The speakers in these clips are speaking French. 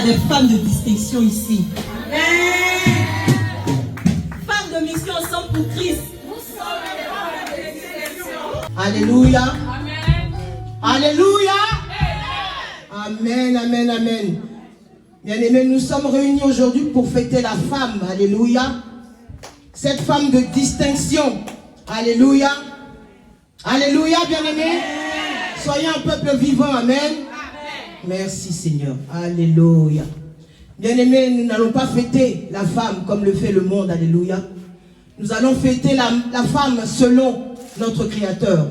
des femmes de distinction ici. Femmes de mission ensemble pour Christ. Alléluia. Amen. Alléluia. Amen, amen, amen. Bien-aimés, nous sommes réunis aujourd'hui pour fêter la femme. Alléluia. Cette femme de distinction. Alléluia. Alléluia, bien-aimés. Soyez un peuple vivant. Amen. Merci, Seigneur. Alléluia. Bien-aimés, nous n'allons pas fêter la femme comme le fait le monde. Alléluia. Nous allons fêter la femme selon notre Créateur,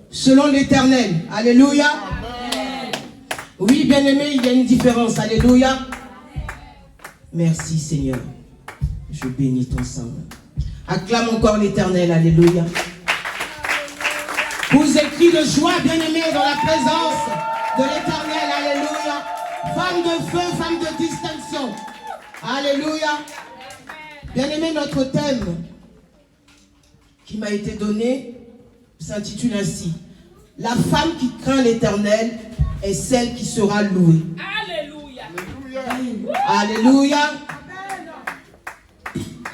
selon l'Éternel. Alléluia. Amen. Oui, bien-aimés, il y a une différence. Alléluia. Merci, Seigneur. Je bénis ton sang. Acclame encore l'Éternel. Alléluia. Vous êtes cris de joie, bien-aimés, dans la présence de l'Éternel. Alléluia. Femme de feu, femme de distinction. Alléluia. Bien-aimés, notre thème qui m'a été donné s'intitule ainsi: la femme qui craint l'Éternel est celle qui sera louée. Alléluia. Alléluia.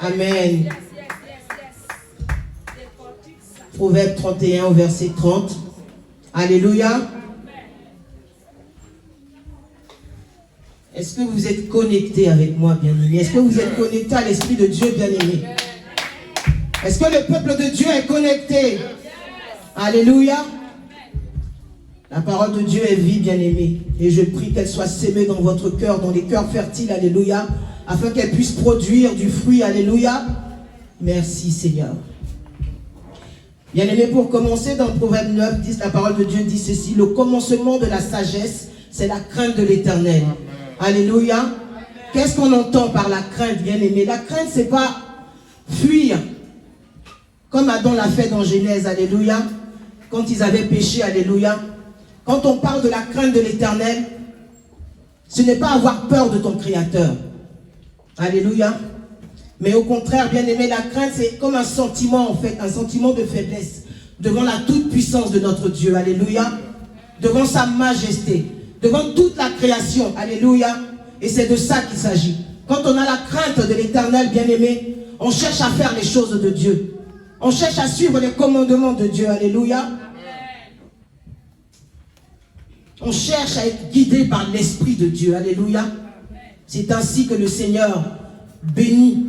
Amen. Proverbe 31 au verset 30. Alléluia. Est-ce que vous êtes connectés avec moi, bien-aimés? Est-ce que vous êtes connectés à l'Esprit de Dieu, bien-aimés? Est-ce que le peuple de Dieu est connecté? Alléluia. La parole de Dieu est vie, bien-aimée. Et je prie qu'elle soit sémée dans votre cœur, dans les cœurs fertiles. Alléluia. Afin qu'elle puisse produire du fruit. Alléluia. Merci, Seigneur. Bien-aimé, pour commencer, dans Proverbe 9, 10, la parole de Dieu dit ceci: le commencement de la sagesse, c'est la crainte de l'Éternel. Alléluia. Qu'est-ce qu'on entend par la crainte, bien-aimé? La crainte, c'est pas fuir, comme Adam l'a fait dans Genèse. Alléluia. Quand ils avaient péché. Alléluia. Quand on parle de la crainte de l'Éternel, ce n'est pas avoir peur de ton Créateur. Alléluia. Mais au contraire, bien-aimé, la crainte, c'est comme un sentiment, en fait, un sentiment de faiblesse devant la toute-puissance de notre Dieu. Alléluia. Devant sa majesté, devant toute la création. Alléluia. Et c'est de ça qu'il s'agit. Quand on a la crainte de l'Éternel, bien-aimé, on cherche à faire les choses de Dieu. On cherche à suivre les commandements de Dieu. Alléluia. On cherche à être guidé par l'Esprit de Dieu. Alléluia. C'est ainsi que le Seigneur bénit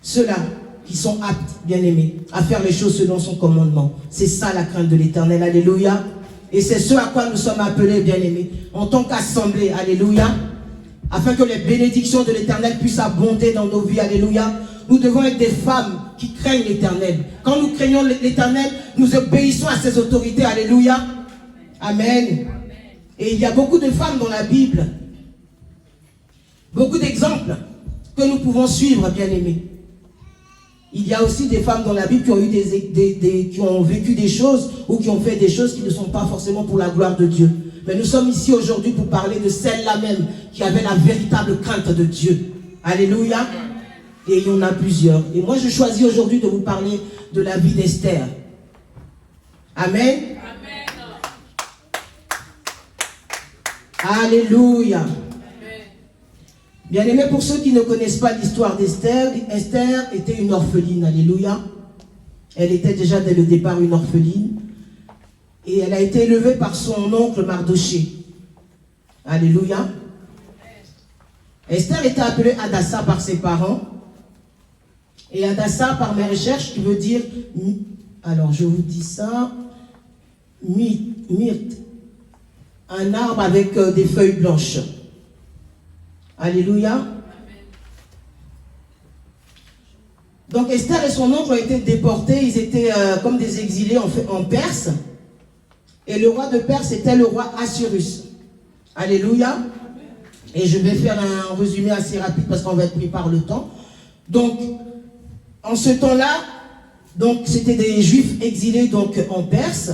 ceux-là qui sont aptes, bien-aimés, à faire les choses selon son commandement. C'est ça la crainte de l'Éternel. Alléluia. Et c'est ce à quoi nous sommes appelés, bien-aimés, en tant qu'assemblée. Alléluia. Afin que les bénédictions de l'Éternel puissent abonder dans nos vies. Alléluia. Nous devons être des femmes qui craignent l'Éternel. Quand nous craignons l'Éternel, nous obéissons à ses autorités. Alléluia. Amen. Et il y a beaucoup de femmes dans la Bible. Beaucoup d'exemples que nous pouvons suivre, bien-aimés. Il y a aussi des femmes dans la Bible qui ont, qui ont vécu des choses ou qui ont fait des choses qui ne sont pas forcément pour la gloire de Dieu. Mais nous sommes ici aujourd'hui pour parler de celle-là même qui avait la véritable crainte de Dieu. Alléluia. Et il y en a plusieurs. Et moi, je choisis aujourd'hui de vous parler de la vie d'Esther. Amen. Amen. Alléluia. Bien-aimés, pour ceux qui ne connaissent pas l'histoire d'Esther, Esther était une orpheline. Alléluia. Elle était déjà dès le départ une orpheline. Et elle a été élevée par son oncle Mardoché. Alléluia. Esther était appelée Hadassa par ses parents. Et Hadassa, par mes recherches, qui veut dire, alors je vous dis ça, myrte, un arbre avec des feuilles blanches. Alléluia. Donc Esther et son oncle ont été déportés, ils étaient comme des exilés en Perse. Et le roi de Perse était le roi Assyrus. Alléluia. Et je vais faire un résumé assez rapide parce qu'on va être pris par le temps. Donc, en ce temps-là, c'était des Juifs exilés donc, en Perse.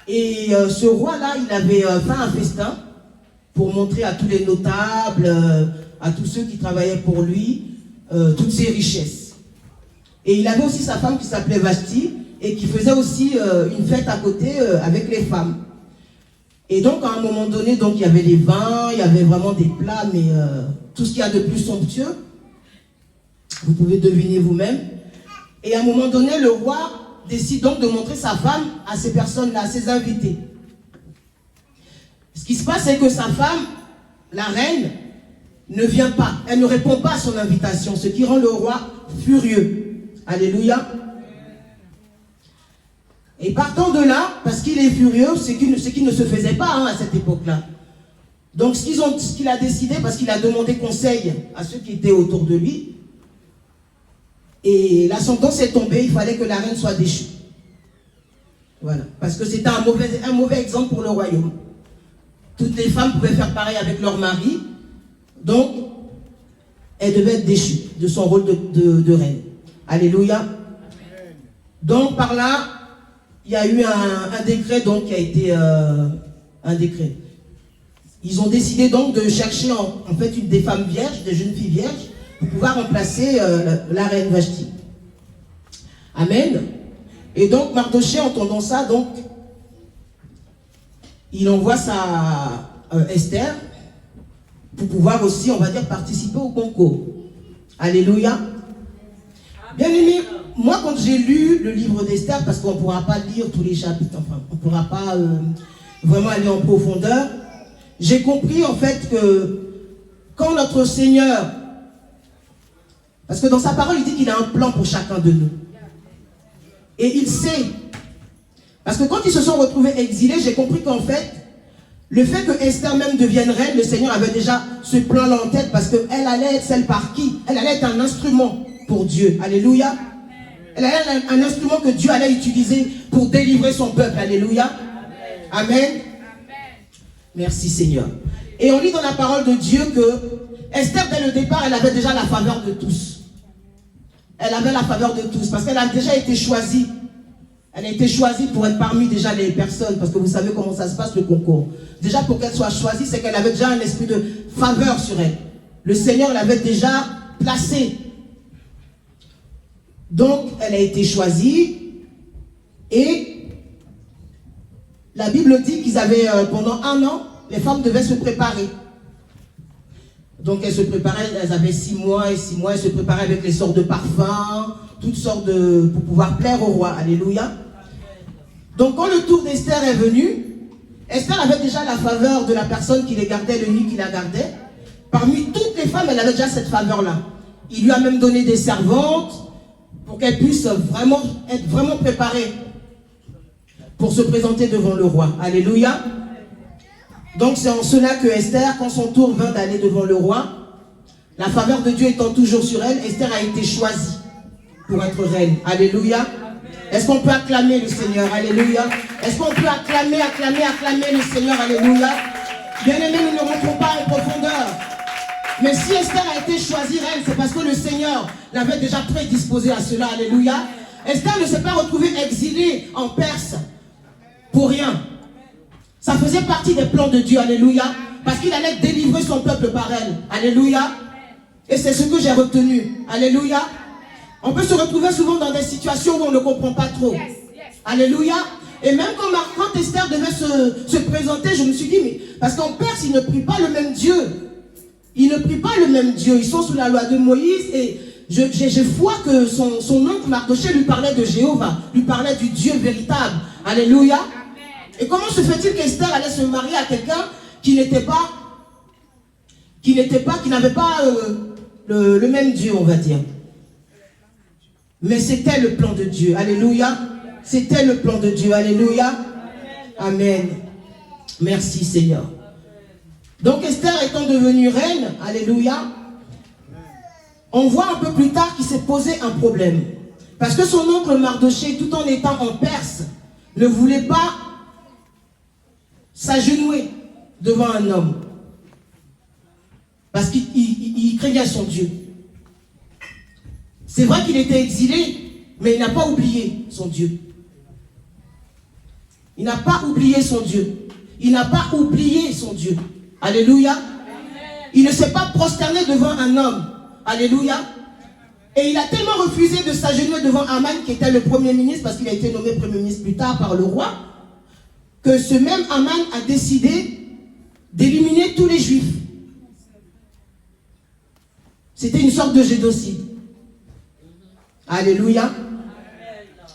Et ce roi-là, il avait fait un festin pour montrer à tous les notables, à tous ceux qui travaillaient pour lui, toutes ses richesses. Et il avait aussi sa femme qui s'appelait Vashti et qui faisait aussi une fête à côté avec les femmes. Et donc, à un moment donné, donc, il y avait des vins, il y avait vraiment des plats, mais tout ce qu'il y a de plus somptueux. Vous pouvez deviner vous-même. Et à un moment donné, le roi décide donc de montrer sa femme à ces personnes-là, à ses invités. Ce qui se passe, c'est que sa femme, la reine, ne vient pas. Elle ne répond pas à son invitation, ce qui rend le roi furieux. Alléluia. Et partant de là, parce qu'il est furieux, ce qui ne se faisait pas à cette époque-là. Donc ce qu'il a décidé, parce qu'il a demandé conseil à ceux qui étaient autour de lui, et la sentence est tombée, il fallait que la reine soit déchue. Voilà, parce que c'était un mauvais exemple pour le royaume. Toutes les femmes pouvaient faire pareil avec leur mari, donc elle devait être déchue de son rôle de reine. Alléluia. Donc par là, il y a eu un décret donc, qui a été un décret. Ils ont décidé donc de chercher en fait des femmes vierges, des jeunes filles vierges, pour pouvoir remplacer la reine Vashti. Amen. Et donc Mardochée, entendant ça, donc, il envoie sa Esther pour pouvoir aussi, on va dire, participer au concours. Alléluia. Bien aimé, moi quand j'ai lu le livre d'Esther, parce qu'on ne pourra pas lire tous les chapitres, enfin, on ne pourra pas vraiment aller en profondeur, j'ai compris en fait que quand notre Seigneur, parce que dans sa parole il dit qu'il a un plan pour chacun de nous, et il sait, parce que quand ils se sont retrouvés exilés, j'ai compris qu'en fait, le fait que Esther même devienne reine, le Seigneur avait déjà ce plan-là en tête, parce qu'elle allait être celle par qui? Elle allait être un instrument pour Dieu. Alléluia. Elle allait être un instrument que Dieu allait utiliser pour délivrer son peuple. Alléluia. Amen. Merci Seigneur. Et on lit dans la parole de Dieu que Esther, dès le départ, elle avait déjà la faveur de tous. Elle avait la faveur de tous, parce qu'elle a déjà été choisie. Elle a été choisie pour être parmi déjà les personnes, parce que vous savez comment ça se passe le concours. Déjà pour qu'elle soit choisie, c'est qu'elle avait déjà un esprit de faveur sur elle. Le Seigneur l'avait déjà placée. Donc elle a été choisie et la Bible dit qu'ils avaient pendant 1 an, les femmes devaient se préparer. Donc elles se préparaient, elles avaient 6 mois et 6 mois, elles se préparaient avec les sortes de parfums, toutes sortes pour pouvoir plaire au roi. Alléluia. Donc quand le tour d'Esther est venu, Esther avait déjà la faveur de la personne qui les gardait, le nid qui la gardait. Parmi toutes les femmes, elle avait déjà cette faveur-là. Il lui a même donné des servantes pour qu'elles puissent vraiment être vraiment préparées pour se présenter devant le roi. Alléluia. Donc c'est en cela que Esther, quand son tour vint d'aller devant le roi, la faveur de Dieu étant toujours sur elle, Esther a été choisie pour être reine. Alléluia. Est-ce qu'on peut acclamer le Seigneur? Alléluia. Est-ce qu'on peut acclamer le Seigneur? Alléluia. Bien-aimés, nous ne rentrons pas en profondeur. Mais si Esther a été choisie reine, c'est parce que le Seigneur l'avait déjà prédisposée à cela. Alléluia. Esther ne s'est pas retrouvée exilée en Perse pour rien. Ça faisait partie des plans de Dieu. Alléluia. Parce qu'il allait délivrer son peuple par elle. Alléluia. Et c'est ce que j'ai retenu. Alléluia. On peut se retrouver souvent dans des situations où on ne comprend pas trop. Alléluia. Et même quand Esther devait se présenter, je me suis dit, mais parce qu'en Perse, ils ne prient pas le même Dieu. Ils ne prient pas le même Dieu. Ils sont sous la loi de Moïse. Et j'ai foi que son oncle Mardochée lui parlait de Jéhovah, lui parlait du Dieu véritable. Alléluia. Et comment se fait-il qu'Esther allait se marier à quelqu'un qui n'avait pas le même Dieu, on va dire. Mais c'était le plan de Dieu. Alléluia. C'était le plan de Dieu. Alléluia. Amen. Merci Seigneur. Donc Esther étant devenue reine, alléluia, on voit un peu plus tard qu'il s'est posé un problème. Parce que son oncle Mardochée, tout en étant en Perse, ne voulait pas s'agenouiller devant un homme. Parce qu'il craignait son Dieu. C'est vrai qu'il était exilé, mais il n'a pas oublié son Dieu. Il n'a pas oublié son Dieu. Il n'a pas oublié son Dieu. Alléluia. Il ne s'est pas prosterné devant un homme. Alléluia. Et il a tellement refusé de s'agenouiller devant Aman, qui était le premier ministre, parce qu'il a été nommé premier ministre plus tard par le roi. que ce même Aman a décidé d'éliminer tous les Juifs. C'était une sorte de génocide. Alléluia.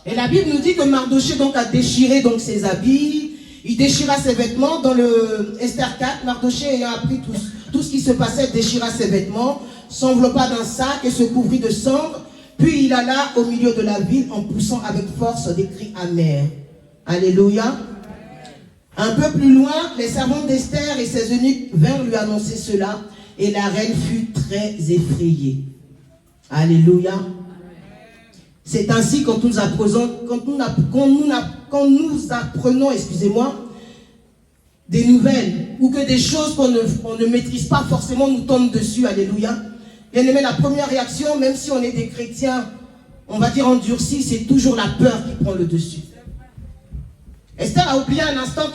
Et la Bible nous dit que Mardoché donc a déchiré donc ses habits, il déchira ses vêtements. Dans le Esther 4, Mardoché ayant appris tout ce qui se passait, déchira ses vêtements, s'enveloppa d'un sac et se couvrit de cendres, puis il alla au milieu de la ville en poussant avec force des cris amers. Alléluia. Un peu plus loin, les servantes d'Esther et ses eunuques vinrent lui annoncer cela, et la reine fut très effrayée. Alléluia. C'est ainsi quand nous apprenons, des nouvelles, ou que des choses qu'on ne maîtrise pas forcément nous tombent dessus. Alléluia. Bien aimé, la première réaction, même si on est des chrétiens, on va dire endurcis, c'est toujours la peur qui prend le dessus. Esther a oublié un instant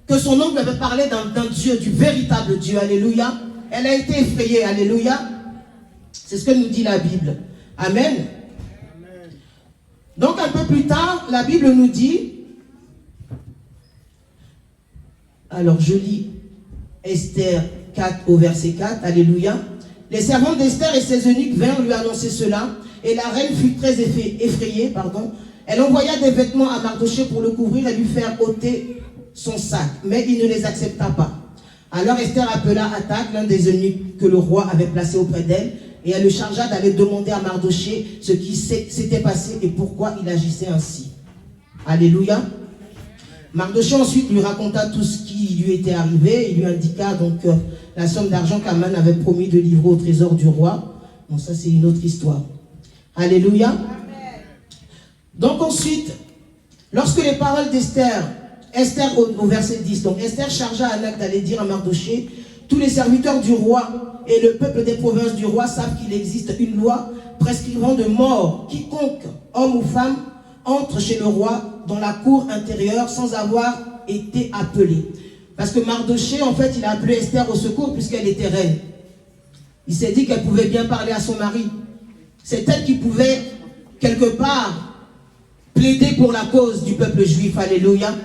que son oncle avait parlé d'un Dieu, du véritable Dieu. Alléluia. Elle a été effrayée. Alléluia. C'est ce que nous dit la Bible. Amen. Donc un peu plus tard, la Bible nous dit, alors je lis Esther 4 au verset 4, alléluia. Les servantes d'Esther et ses eunuques vinrent lui annoncer cela, et la reine fut très effrayée. Elle envoya des vêtements à Mardoché pour le couvrir et lui faire ôter son sac, mais il ne les accepta pas. Alors Esther appela Attaque, l'un des eunuques que le roi avait placé auprès d'elle, et elle le chargea d'aller demander à Mardoché ce qui s'était passé et pourquoi il agissait ainsi. Alléluia. Mardoché ensuite lui raconta tout ce qui lui était arrivé. Il lui indiqua donc la somme d'argent qu'Aman avait promis de livrer au trésor du roi. Bon, ça c'est une autre histoire. Alléluia. Amen. Donc ensuite, lorsque les paroles d'Esther, au verset 10, donc Esther chargea Anak d'aller dire à Mardoché, tous les serviteurs du roi et le peuple des provinces du roi savent qu'il existe une loi prescrivant de mort quiconque, homme ou femme, entre chez le roi dans la cour intérieure sans avoir été appelé. Parce que Mardoché, en fait, il a appelé Esther au secours puisqu'elle était reine. Il s'est dit qu'elle pouvait bien parler à son mari. C'est elle qui pouvait, quelque part, plaider pour la cause du peuple juif. Alléluia.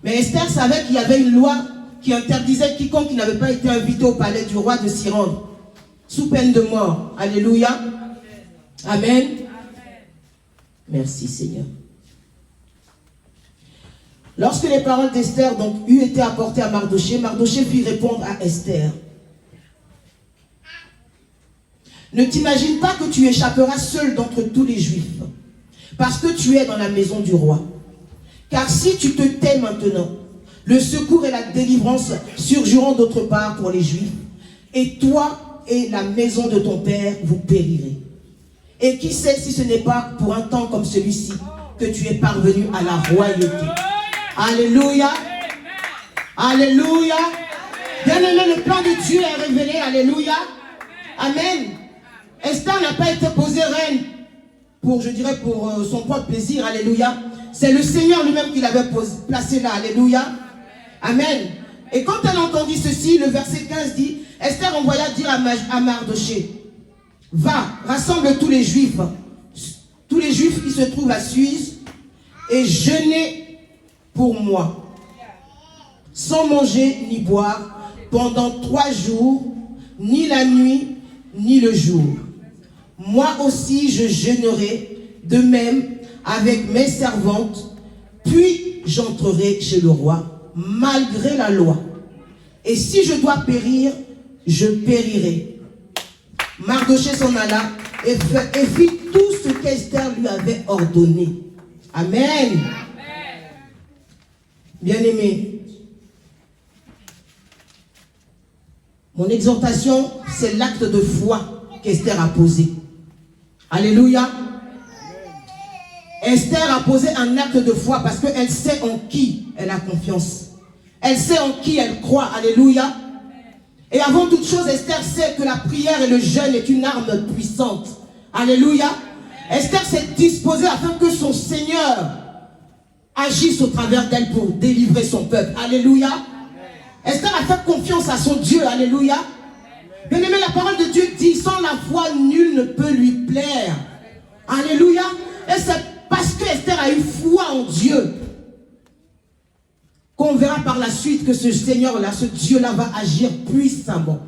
Mais Esther savait qu'il y avait une loi qui interdisait quiconque qui n'avait pas été invité au palais du roi de s'y rendre, sous peine de mort. Alléluia. Amen. Merci Seigneur. Lorsque les paroles d'Esther donc eurent été apportées à Mardoché, Mardoché fit répondre à Esther: ne t'imagine pas que tu échapperas seul d'entre tous les Juifs, parce que tu es dans la maison du roi. Car si tu te tais maintenant, le secours et la délivrance surgiront d'autre part pour les Juifs, et toi et la maison de ton père, vous périrez. Et qui sait si ce n'est pas pour un temps comme celui-ci que tu es parvenu à la royauté. Alléluia. Alléluia. Bien aimé, le plan de Dieu est révélé. Alléluia. Amen. Esther n'a pas été posée reine pour, je dirais, pour son propre plaisir. Alléluia. C'est le Seigneur lui-même qui l'avait placée là. Alléluia. Amen. Et quand elle entendit ceci, le verset 15 dit, Esther envoya dire à Mardoché, va, rassemble tous les Juifs qui se trouvent à Suse, et jeûnez pour moi, sans manger ni boire, pendant 3 jours, ni la nuit, ni le jour. Moi aussi je jeûnerai, de même avec mes servantes, puis j'entrerai chez le roi, malgré la loi. Et si je dois périr, je périrai. Mardoché s'en alla et fit tout ce qu'Esther lui avait ordonné. Amen. Bien-aimé, mon exhortation, c'est l'acte de foi qu'Esther a posé. Alléluia. Esther a posé un acte de foi parce qu'elle sait en qui elle a confiance. Elle sait en qui elle croit. Alléluia. Et avant toute chose, Esther sait que la prière et le jeûne est une arme puissante. Alléluia. Esther s'est disposée afin que son Seigneur agisse au travers d'elle pour délivrer son peuple. Alléluia. Esther a fait confiance à son Dieu. Alléluia. Bien aimé, la parole de Dieu dit, sans la foi, nul ne peut lui plaire. Alléluia. Et c'est parce que Esther a eu foi en Dieu qu'on verra par la suite que ce Seigneur-là, ce Dieu-là va agir puissamment.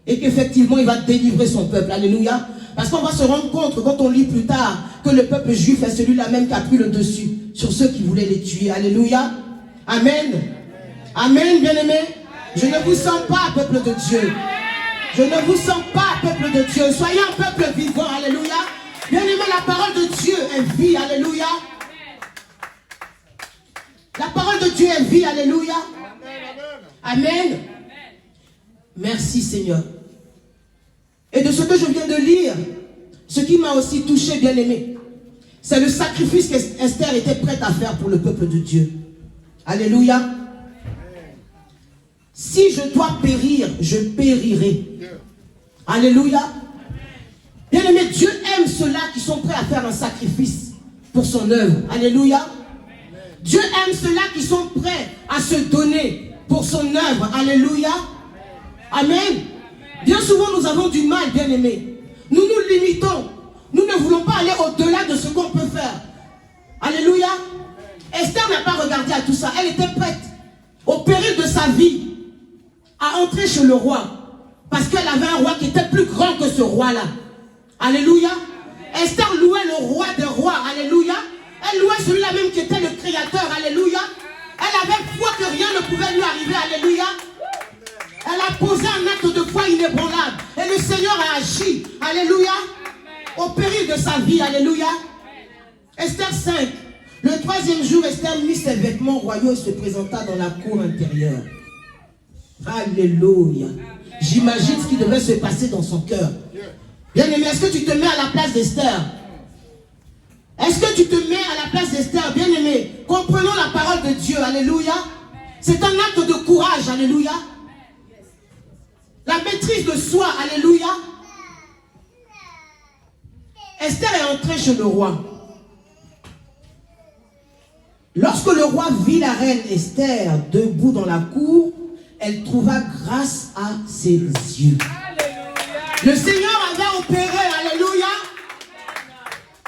Et qu'effectivement, il va délivrer son peuple. Alléluia. Parce qu'on va se rendre compte, quand on lit plus tard, que le peuple juif est celui-là même qui a pris le dessus sur ceux qui voulaient les tuer. Alléluia. Amen. Amen, bien-aimés. Je ne vous sens pas, peuple de Dieu. Je ne vous sens pas, peuple de Dieu. Soyez un peuple vivant. Alléluia. Bien-aimés, la parole de Dieu est vie. Alléluia. La parole de Dieu est vie. Alléluia. Amen. Merci, Seigneur. Et de ce que je viens de lire, ce qui m'a aussi touché, bien-aimé, c'est le sacrifice qu'Esther était prête à faire pour le peuple de Dieu. Alléluia. Si je dois périr, je périrai. Alléluia. Bien-aimé, Dieu aime ceux-là qui sont prêts à faire un sacrifice pour son œuvre. Alléluia. Dieu aime ceux-là qui sont prêts à se donner pour son œuvre. Alléluia. Amen. Bien souvent, nous avons du mal, bien-aimés. Nous nous limitons. Nous ne voulons pas aller au-delà de ce qu'on peut faire. Alléluia. Esther n'a pas regardé à tout ça. Elle était prête, au péril de sa vie, à entrer chez le roi. Parce qu'elle avait un roi qui était plus grand que ce roi-là. Alléluia. Esther louait le roi des rois. Alléluia. Elle louait celui-là même qui était le créateur. Alléluia. Elle avait foi que rien ne pouvait lui arriver. Alléluia. Elle a posé un acte de foi inébranlable. Et le Seigneur a agi. Alléluia. Au péril de sa vie. Alléluia. Esther 5. Le 3e jour, Esther mit ses vêtements royaux et se présenta dans la cour intérieure. Alléluia. J'imagine ce qui devait se passer dans son cœur. Bien-aimé, est-ce que tu te mets à la place d'Esther? Est-ce que tu te mets à la place d'Esther? Bien-aimé, comprenons la parole de Dieu. Alléluia. C'est un acte de courage. Alléluia. La maîtrise de soi. Alléluia. Esther est entrée chez le roi. Lorsque le roi vit la reine Esther debout dans la cour, elle trouva grâce à ses yeux. Alléluia. Le Seigneur avait opéré, alléluia.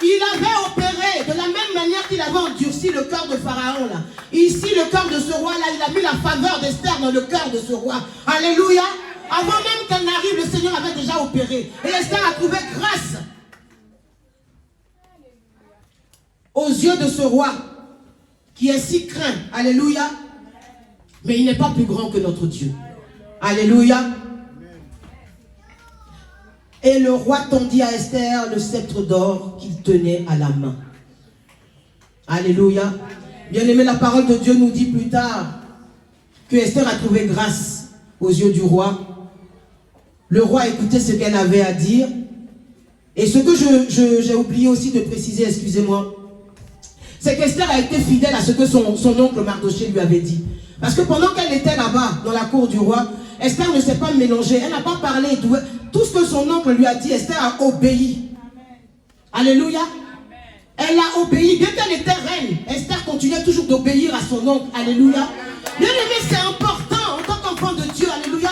Il avait opéré de la même manière qu'il avait endurci le cœur de Pharaon là. Ici, le cœur de ce roi-là, il a mis la faveur d'Esther dans le cœur de ce roi. Alléluia. Avant même qu'elle n'arrive, le Seigneur avait déjà opéré. Et Esther a trouvé grâce aux yeux de ce roi qui est si craint. Alléluia. Mais il n'est pas plus grand que notre Dieu. Alléluia. Et le roi tendit à Esther le sceptre d'or qu'il tenait à la main. Alléluia. Bien-aimé, la parole de Dieu nous dit plus tard que Esther a trouvé grâce aux yeux du roi. Le roi écoutait ce qu'elle avait à dire. Et ce que j'ai oublié aussi de préciser, excusez-moi, c'est qu'Esther a été fidèle à ce que son oncle Mardochée lui avait dit. Parce que pendant qu'elle était là-bas, dans la cour du roi, Esther ne s'est pas mélangée. Elle n'a pas parlé. Tout ce que son oncle lui a dit, Esther a obéi. Amen. Alléluia. Amen. Elle a obéi. Bien qu'elle était reine, Esther continuait toujours d'obéir à son oncle. Alléluia. Bien aimé, c'est important en tant qu'enfant de Dieu. Alléluia.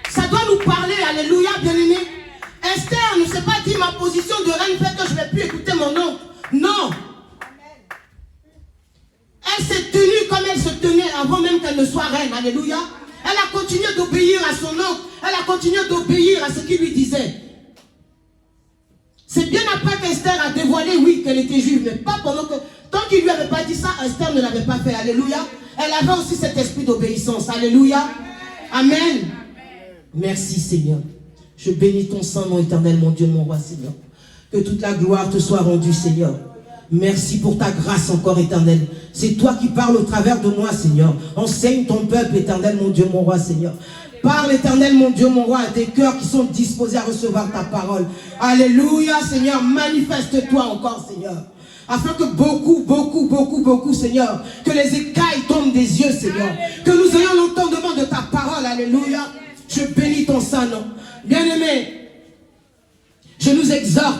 Ça doit nous parler. Alléluia, bien aimé. Esther ne s'est pas dit ma position de reine fait que je ne vais plus écouter mon oncle. Non. Elle s'est tenue comme elle se tenait avant même qu'elle ne soit reine. Alléluia. Elle a continué d'obéir à son oncle. Elle a continué d'obéir à ce qu'il lui disait. C'est bien après qu'Esther a dévoilé, oui, qu'elle était juive. Mais pas pendant que... Tant qu'il ne lui avait pas dit ça, Esther ne l'avait pas fait. Alléluia. Elle avait aussi cet esprit d'obéissance. Alléluia. Amen. Amen. Merci Seigneur. Je bénis ton saint nom éternel, mon Dieu, mon roi Seigneur. Que toute la gloire te soit rendue, Seigneur. Merci pour ta grâce encore éternelle. C'est toi qui parles au travers de moi, Seigneur. Enseigne ton peuple éternel, mon Dieu, mon roi, Seigneur. Parle éternel, mon Dieu, mon roi, à des cœurs qui sont disposés à recevoir ta parole. Alléluia, Seigneur. Manifeste-toi encore, Seigneur. Afin que beaucoup, Seigneur, que les écailles tombent des yeux, Seigneur. Que nous ayons l'entendement de ta parole. Alléluia. Je bénis ton saint nom. Bien-aimé, je nous exhorte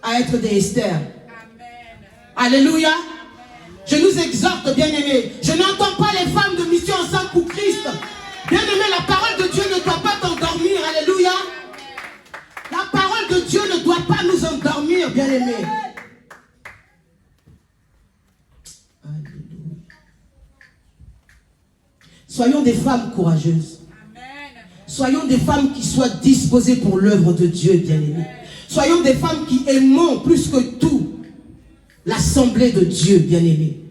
à être des Esther. Alléluia. Je nous exhorte, bien-aimés. Je n'entends pas les femmes de mission ensemble pour Christ. Bien-aimés, la parole de Dieu ne doit pas t'endormir. Alléluia. La parole de Dieu ne doit pas nous endormir, bien-aimés. Alléluia. Soyons des femmes courageuses. Soyons des femmes qui soient disposées pour l'œuvre de Dieu, bien-aimés. Soyons des femmes qui aimons plus que tout l'assemblée de Dieu, bien-aimés.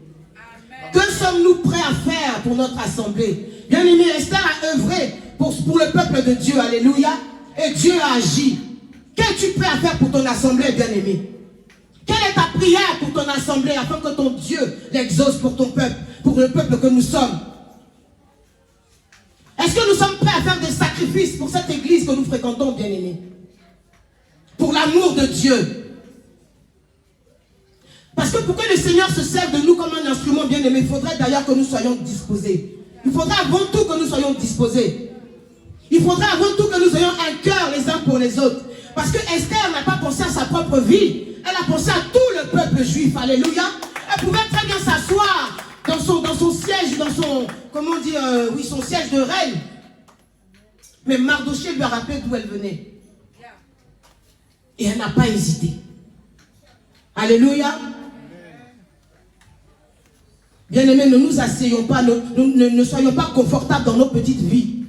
Que sommes-nous prêts à faire pour notre assemblée? Bien-aimé, Esther a œuvré pour le peuple de Dieu, alléluia. Et Dieu a agi. Qu'es-tu prêt à faire pour ton assemblée, bien-aimé? Quelle est ta prière pour ton assemblée afin que ton Dieu l'exauce pour ton peuple, pour le peuple que nous sommes? Est-ce que nous sommes prêts à faire des sacrifices pour cette église que nous fréquentons, bien-aimés? Pour l'amour de Dieu. Parce que pour que le Seigneur se serve de nous comme un instrument, bien-aimé, il faudrait d'ailleurs que nous soyons disposés. Il faudrait avant tout que nous soyons disposés. Il faudrait avant tout que nous ayons un cœur les uns pour les autres. Parce que Esther n'a pas pensé à sa propre vie. Elle a pensé à tout le peuple juif. Alléluia. Elle pouvait très bien s'asseoir dans son siège, dans son, comment dire, son siège de reine. Mais Mardochée lui a rappelé d'où elle venait. Et elle n'a pas hésité. Alléluia. Bien-aimés, ne nous asseyons pas, ne soyons pas confortables dans nos petites vies.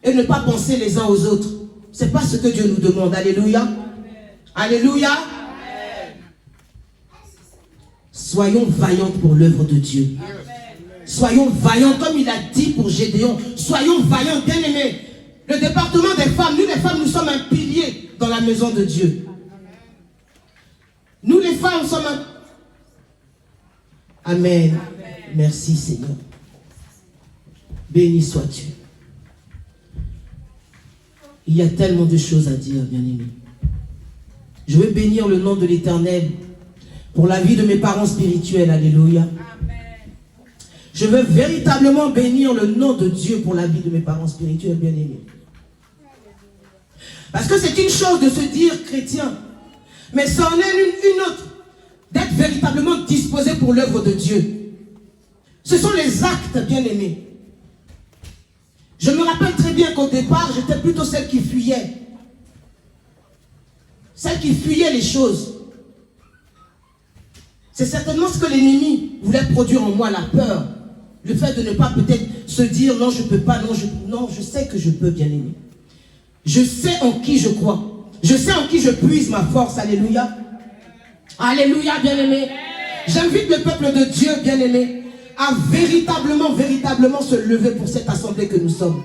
Et ne pas penser les uns aux autres. Ce n'est pas ce que Dieu nous demande. Alléluia. Amen. Alléluia. Amen. Soyons vaillantes pour l'œuvre de Dieu. Amen. Soyons vaillants, comme il a dit pour Gédéon. Soyons vaillants, bien-aimés. Le département des femmes, nous les femmes, nous sommes un pilier dans la maison de Dieu. Nous les femmes sommes un... Amen. Amen. Merci Seigneur. Béni sois-tu. Il y a tellement de choses à dire, bien-aimés. Je veux bénir le nom de l'Éternel pour la vie de mes parents spirituels. Alléluia. Amen. Je veux véritablement bénir le nom de Dieu pour la vie de mes parents spirituels, bien-aimés. Parce que c'est une chose de se dire chrétien, mais c'en est une autre d'être véritablement disposé pour l'œuvre de Dieu. Ce sont les actes, bien-aimés. Je me rappelle très bien qu'au départ, j'étais plutôt celle qui fuyait. Celle qui fuyait les choses. C'est certainement ce que l'ennemi voulait produire en moi, la peur. Le fait de ne pas peut-être se dire, non, je ne peux pas, non, je sais que je peux, bien-aimé. Je sais en qui je crois. Je sais en qui je puise ma force, alléluia. Alléluia, bien-aimé. J'invite le peuple de Dieu, bien-aimé, à véritablement se lever pour cette assemblée que nous sommes.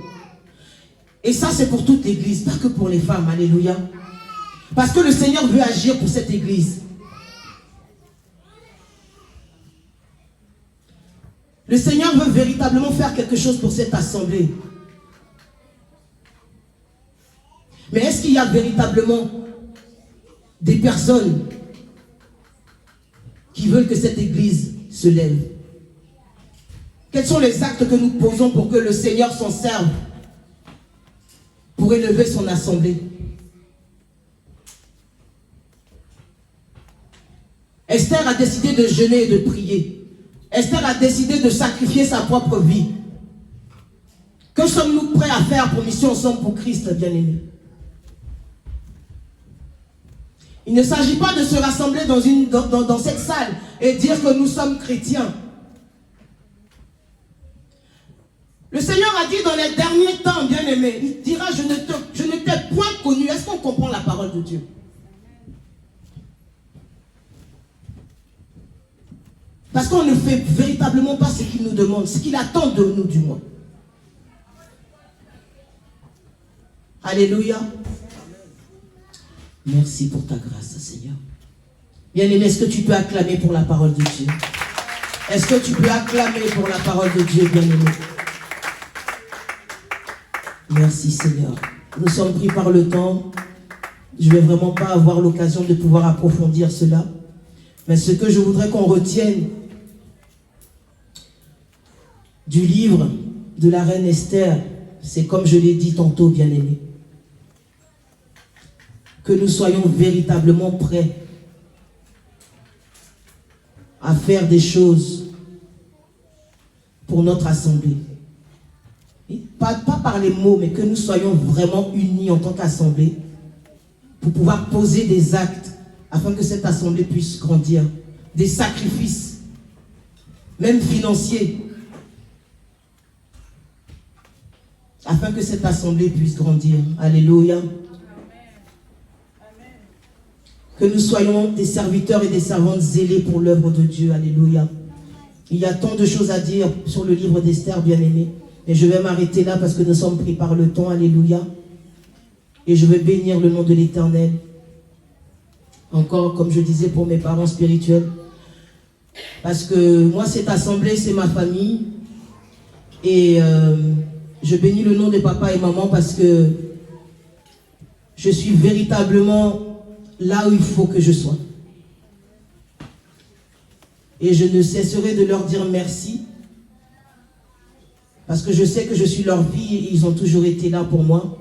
Et ça, c'est pour toute l'église, pas que pour les femmes, alléluia. Parce que le Seigneur veut agir pour cette église. Le Seigneur veut véritablement faire quelque chose pour cette assemblée. Mais est-ce qu'il y a véritablement des personnes qui veulent que cette église se lève? Quels sont les actes que nous posons pour que le Seigneur s'en serve pour élever son assemblée? Esther a décidé de jeûner et de prier. Esther a décidé de sacrifier sa propre vie. Que sommes-nous prêts à faire pour Mission Ensemble pour Christ, bien-aimés? Il ne s'agit pas de se rassembler dans cette salle et dire que nous sommes chrétiens. Le Seigneur a dit dans les derniers temps, bien-aimés, il dira, je ne t'ai point connu. Est-ce qu'on comprend la parole de Dieu? Parce qu'on ne fait véritablement pas ce qu'il nous demande, ce qu'il attend de nous du moins. Alléluia. Merci pour ta grâce, Seigneur. Bien-aimé, est-ce que tu peux acclamer pour la parole de Dieu? Est-ce que tu peux acclamer pour la parole de Dieu, bien-aimé? Merci, Seigneur. Nous sommes pris par le temps. Je ne vais vraiment pas avoir l'occasion de pouvoir approfondir cela. Mais ce que je voudrais qu'on retienne du livre de la reine Esther, c'est comme je l'ai dit tantôt, bien-aimé, que nous soyons véritablement prêts à faire des choses pour notre assemblée. Pas par les mots, mais que nous soyons vraiment unis en tant qu'assemblée pour pouvoir poser des actes afin que cette assemblée puisse grandir. Des sacrifices, même financiers. afin que cette assemblée puisse grandir. Alléluia. Que nous soyons des serviteurs et des servantes zélés pour l'œuvre de Dieu. Alléluia. Il y a tant de choses à dire sur le livre d'Esther, bien-aimé. Mais je vais m'arrêter là parce que nous sommes pris par le temps. Alléluia. Et je vais bénir le nom de l'Éternel. Encore, comme je disais, pour mes parents spirituels. Parce que moi, cette assemblée, c'est ma famille. Et je bénis le nom de papa et maman parce que je suis véritablement là où il faut que je sois. Et je ne cesserai de leur dire merci. Parce que je sais que je suis leur vie et ils ont toujours été là pour moi.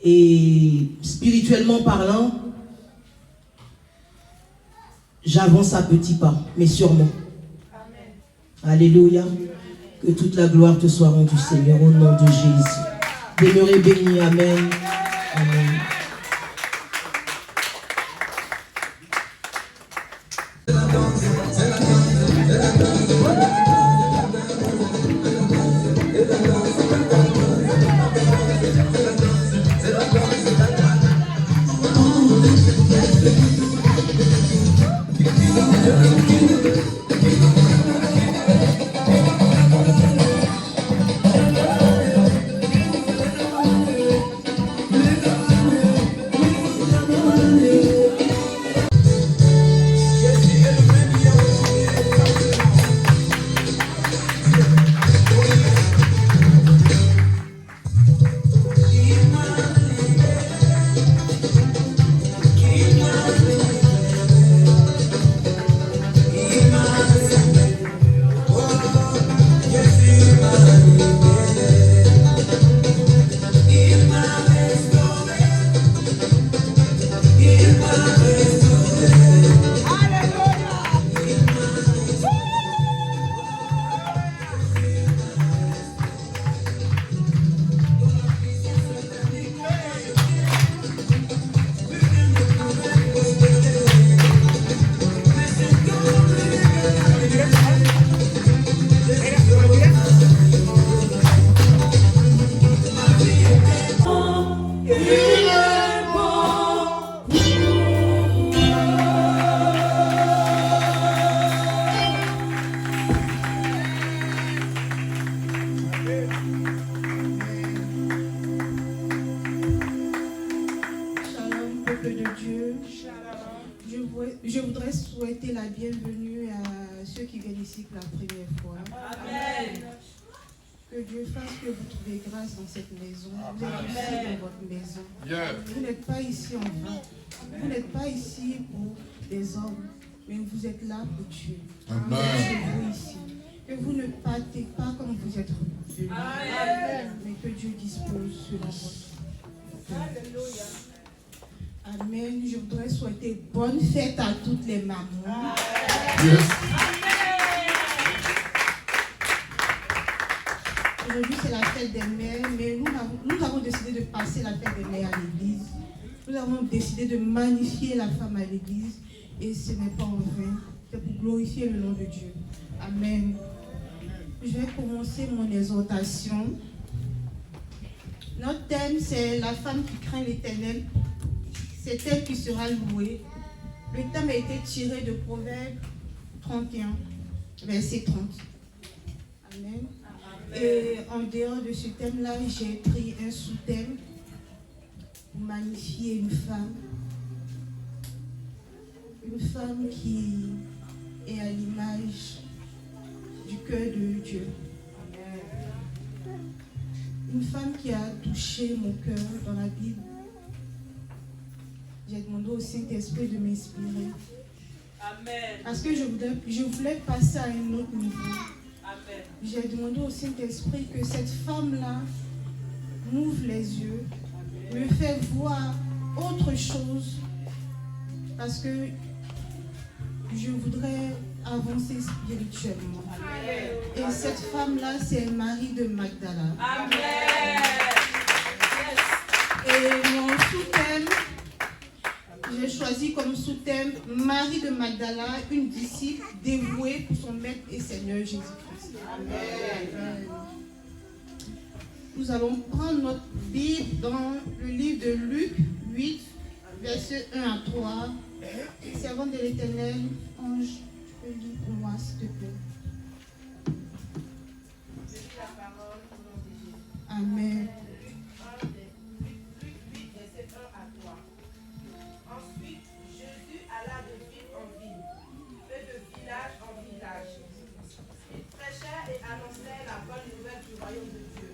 Et spirituellement parlant, j'avance à petits pas, mais sûrement. Amen. Alléluia. Que toute la gloire te soit rendue, Seigneur, au nom de Jésus. Demeurez bénis. Amen. Amen. Je voudrais souhaiter la bienvenue à ceux qui viennent ici pour la première fois. Amen. Que Dieu fasse que vous trouvez grâce dans cette maison. Vous êtes ici dans votre maison. Yeah. Vous n'êtes pas ici en vain. Vous n'êtes pas ici pour des hommes, mais vous êtes là pour Dieu. Amen. Vous ici. Que vous ne partez pas comme vous êtes venus, mais que Dieu dispose selon votre. Alléluia. Amen. Je voudrais souhaiter bonne fête à toutes les mamans. Yes. Aujourd'hui, c'est la fête des mères, mais nous avons décidé de passer la fête des mères à l'église. Nous avons décidé de magnifier la femme à l'église et ce n'est pas en vain. C'est pour glorifier le nom de Dieu. Amen. Je vais commencer mon exhortation. Notre thème, c'est la femme qui craint l'Éternel. C'est elle qui sera louée. Le thème a été tiré de Proverbes 31, verset 30. Amen. Et en dehors de ce thème-là, j'ai pris un sous-thème pour magnifier une femme. Une femme qui est à l'image du cœur de Dieu. Une femme qui a touché mon cœur dans la Bible. J'ai demandé au Saint-Esprit de m'inspirer. Amen. Parce que je voulais passer à un autre niveau. Amen. J'ai demandé au Saint-Esprit que cette femme-là m'ouvre les yeux, me fait voir autre chose. Parce que je voudrais avancer spirituellement. Amen. Et cette femme-là, c'est Marie de Magdala. Amen. Et mon sous-thème, j'ai choisi comme sous-thème Marie de Magdala, une disciple dévouée pour son Maître et Seigneur Jésus-Christ. Amen. Nous allons prendre notre Bible dans le livre de Luc 8, versets 1 à 3. Servant de l'Éternel, ange, tu peux lire pour moi, s'il te plaît. Je lis la parole au nom de Jésus. Amen. Luc 8, verset 1 à 3. Ensuite, Jésus alla de ville en ville et de village en village. Il prêchait et annonçait la bonne nouvelle du royaume de Dieu.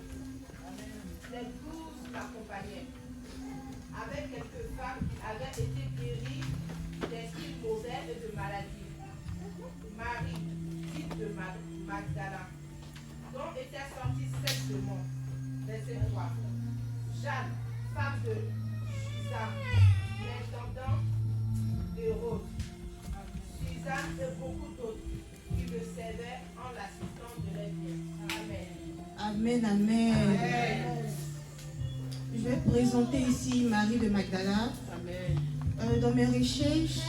Les 12 l'accompagnaient, avec quelques femmes qui avaient été guéries d'esprits mauvais et de maladies. Marie, dite de Magdala, dont étaient sortis 7 démons. Verset 3. Jeanne, femme de Chuza, l'intendant d'Hérode. Suzanne et beaucoup d'autres qui le servaient en l'assistant de leurs biens. Amen. Amen, amen. Je vais présenter ici Marie de Magdala. Dans mes recherches,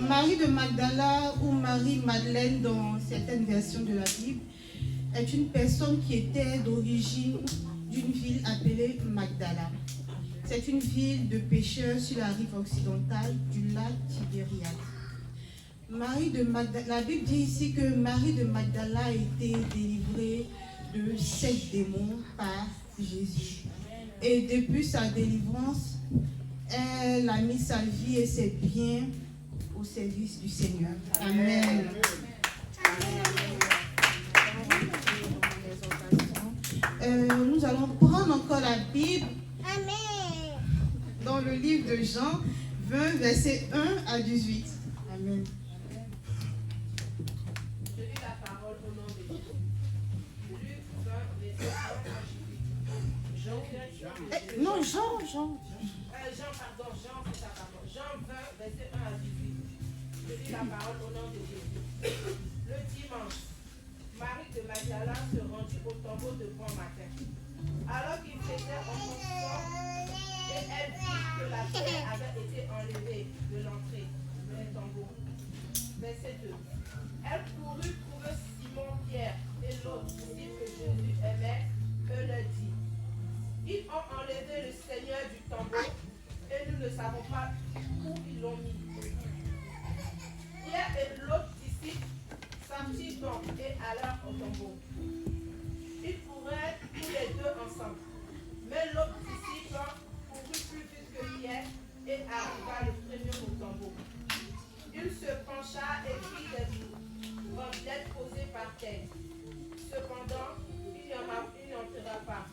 Marie de Magdala ou Marie-Madeleine dans certaines versions de la Bible est une personne qui était d'origine d'une ville appelée Magdala. C'est une ville de pêcheurs sur la rive occidentale du lac Tibériade. La Bible dit ici que Marie de Magdala a été délivrée de 7 démons par Jésus. Et depuis sa délivrance, elle a mis sa vie et ses biens au service du Seigneur. Amen. Nous allons prendre encore la Bible dans le livre de Jean 20, versets 1 à 18. Amen. Je lis la parole au nom de Jésus. Luc 20, verset 1 à 18. Jean, Non, Jean. Jean, c'est sa parole. Jean 20, verset 1 à 18. Je lis la parole au nom de Jésus. Le dimanche, Marie de Magdala se rendit au tombeau de grand matin. Alors qu'il faisait encore soir, et elle vit que la pierre avait été enlevée de l'entrée du tombeau. Verset 2. Elle courut trouver Simon-Pierre et l'autre disciple que Jésus aimait et leur dit: Ils ont enlevé le Seigneur du tombeau et nous ne savons pas où ils l'ont mis. Pierre et l'autre disciple sortirent donc et allèrent au tombeau. Ils couraient tous les deux ensemble. Mais l'autre disciple courut plus vite que Pierre et arriva le premier au tombeau. Il se pencha et vit des bandelettes posées par terre. Cependant, il n'entra pas.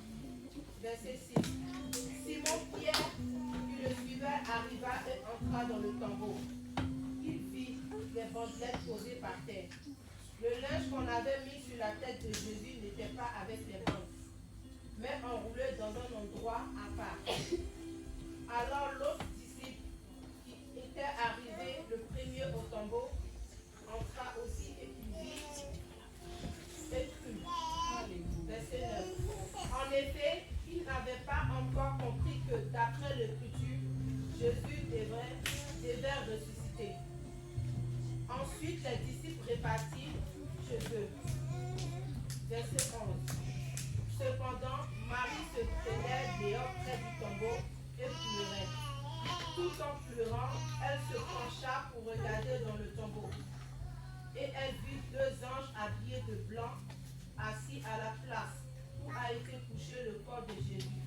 Verset 6. Simon-Pierre, qui le suivait, arriva et entra dans le tombeau. Il vit les bandelettes posées par terre. Le linge qu'on avait mis sur la tête de Jésus n'était pas avec les bandes, mais enroulé dans un endroit à part. Alors l'autre disciple, qui était arrivé le premier au tombeau, entra aussi et vit et crut. Verset 9. En effet, il n'avait pas encore compris que d'après l'Écriture, Jésus devait ressusciter. Ensuite, les disciples répartirent chez eux. Verset 11. Cependant, Marie se tenait dehors près du tombeau et pleurait. Tout en pleurant, elle se pencha pour regarder dans le tombeau. Et elle vit 2 anges habillés de blanc, assis à la place où a été couché le corps de Jésus,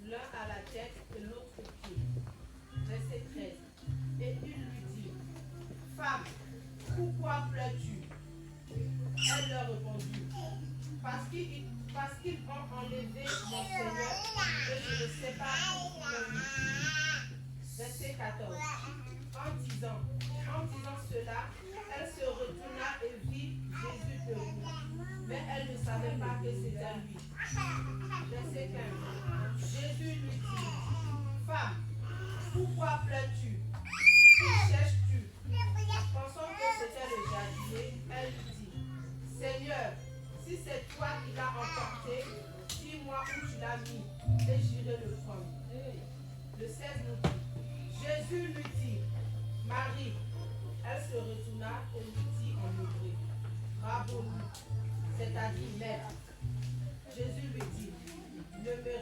l'un à la tête et l'autre aux pieds. Verset 13. Et il lui dit: Femme, pourquoi pleures-tu? Elle leur répondit: Parce qu'ils ont enlevé mon Seigneur et je ne sais pas où ils l'ont mis. Verset 14. En disant cela, elle se retourna et vit Jésus debout. Mais elle ne savait pas que c'était lui. Verset 15. Jésus lui dit: Femme, pourquoi pleures-tu? Qui cherches-tu? Pensant que c'était le jardinier, elle lui dit: Seigneur, si c'est toi qui l'as emporté, dis-moi où tu l'as mis, et j'irai le prendre. Le 16 nous dit: Jésus lui dit: Marie. Elle se retourna et lui dit en hébreu: Rabboni, c'est-à-dire maître. Jésus lui dit: Ne me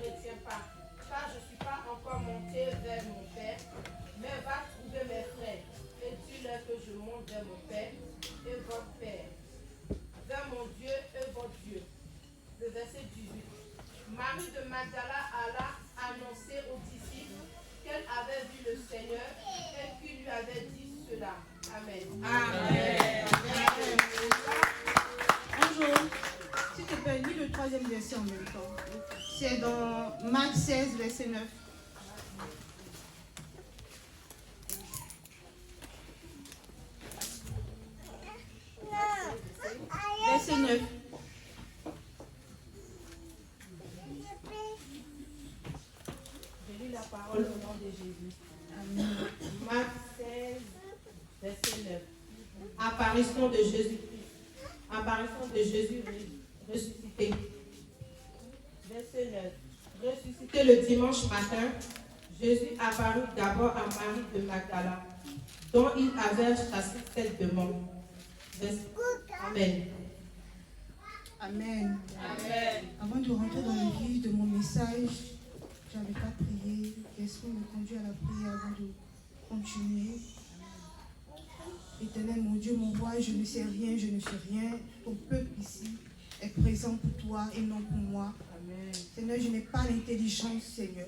Marie de Magdala alla annoncer aux disciples qu'elle avait vu le Seigneur et qu'il lui avait dit cela. Amen. Amen. Bonjour. S'il te plaît, lis le 3e verset en même temps. C'est dans Marc 16, verset 9. Verset 9. Je lis la parole au nom de Jésus. Amen. Marc 16, verset 9. Apparition de Jésus-Christ. Apparition de Jésus ressuscité. Verset 9. Ressuscité le dimanche matin, Jésus apparut d'abord à Marie de Magdala, dont il avait chassé 7 démons. Amen. Amen. Amen. Avant de rentrer dans le vif de mon message, je n'avais pas prié. L'Esprit me conduit à la prière avant de continuer. Éternel, mon Dieu, mon roi, je ne sais rien, je ne suis rien. Ton peuple ici est présent pour toi et non pour moi. Amen. Seigneur, je n'ai pas l'intelligence, Seigneur.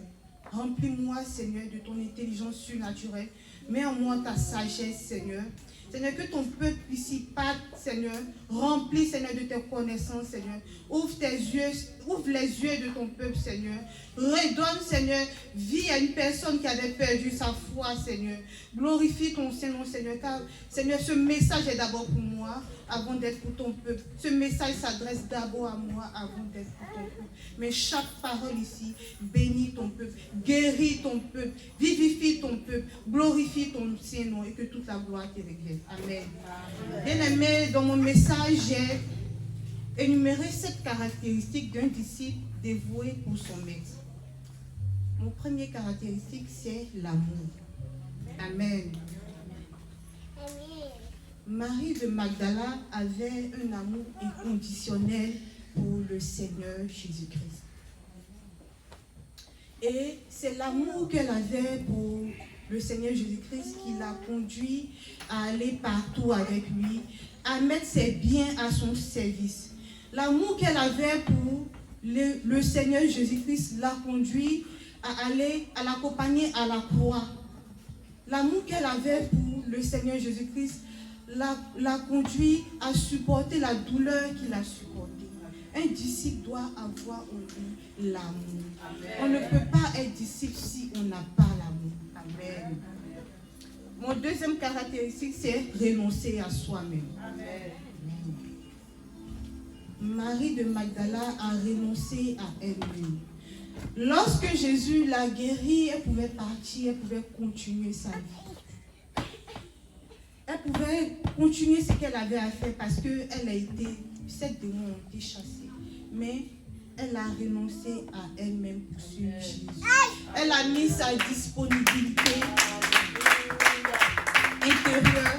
Remplis-moi, Seigneur, de ton intelligence surnaturelle. Mets en moi ta sagesse, Seigneur. Seigneur, que ton peuple ici parte, Seigneur. Remplis, Seigneur, de tes connaissances, Seigneur. Ouvre tes yeux, ouvre les yeux de ton peuple, Seigneur. Redonne, Seigneur, vie à une personne qui avait perdu sa foi, Seigneur. Glorifie ton Saint-Nom, Seigneur. Car, Seigneur, ce message est d'abord pour moi, avant d'être pour ton peuple. Ce message s'adresse d'abord à moi, avant d'être pour ton peuple. Mais chaque parole ici, bénis ton peuple, guéris ton peuple, vivifie ton peuple, glorifie ton Saint-Nom et que toute la gloire te revienne. Amen. Bien-aimé, dans mon message, j'ai énuméré 7 caractéristiques d'un disciple dévoué pour son maître. Mon premier caractéristique, c'est l'amour. Amen. Marie de Magdala avait un amour inconditionnel pour le Seigneur Jésus-Christ. Et c'est l'amour qu'elle avait pour le Seigneur Jésus-Christ qui l'a conduit à aller partout avec lui, à mettre ses biens à son service. L'amour qu'elle avait pour le Seigneur Jésus-Christ l'a conduit à aller, à l'accompagner à la croix. L'amour qu'elle avait pour le Seigneur Jésus-Christ l'a conduit à supporter la douleur qu'il a supportée. Un disciple doit avoir en lui l'amour. On ne peut pas être disciple si on n'a pas l'amour. Amen. Mon deuxième caractéristique, c'est renoncer à soi-même. Amen. Marie de Magdala a renoncé à elle-même. Lorsque Jésus l'a guérie, elle pouvait partir, elle pouvait continuer sa vie. Elle pouvait continuer ce qu'elle avait à faire parce que 7 démons ont été chassés. Mais elle a renoncé à elle-même pour suivre Jésus. Elle a mis sa disponibilité intérieure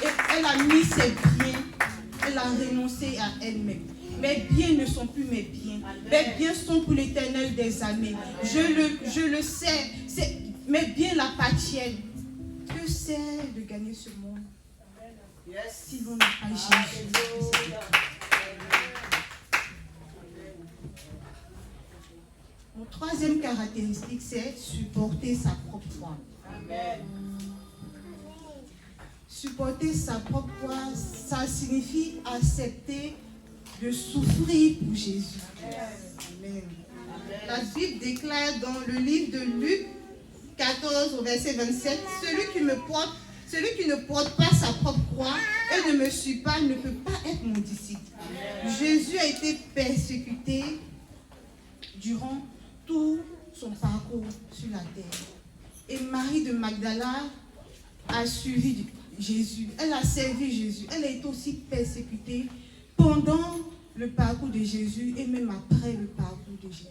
et elle a mis ses biens. Elle a renoncé à elle-même. Mes biens ne sont plus mes biens. Mes biens sont pour l'Éternel des armées. Je le sais. Mes biens l'appartiennent. Que c'est de gagner ce monde si l'on n'a pas Jésus? Mon troisième caractéristique, c'est supporter sa propre foi. Amen. Supporter sa propre foi, ça signifie accepter de souffrir pour Jésus. Amen. La Bible déclare dans le livre de Luc 14 au verset 27, celui qui ne porte pas sa propre croix et ne me suit pas ne peut pas être mon disciple. Jésus a été persécuté durant tout son parcours sur la terre. Et Marie de Magdala a suivi Jésus. Elle a servi Jésus. Elle a été aussi persécutée pendant le parcours de Jésus et même après le parcours de Jésus.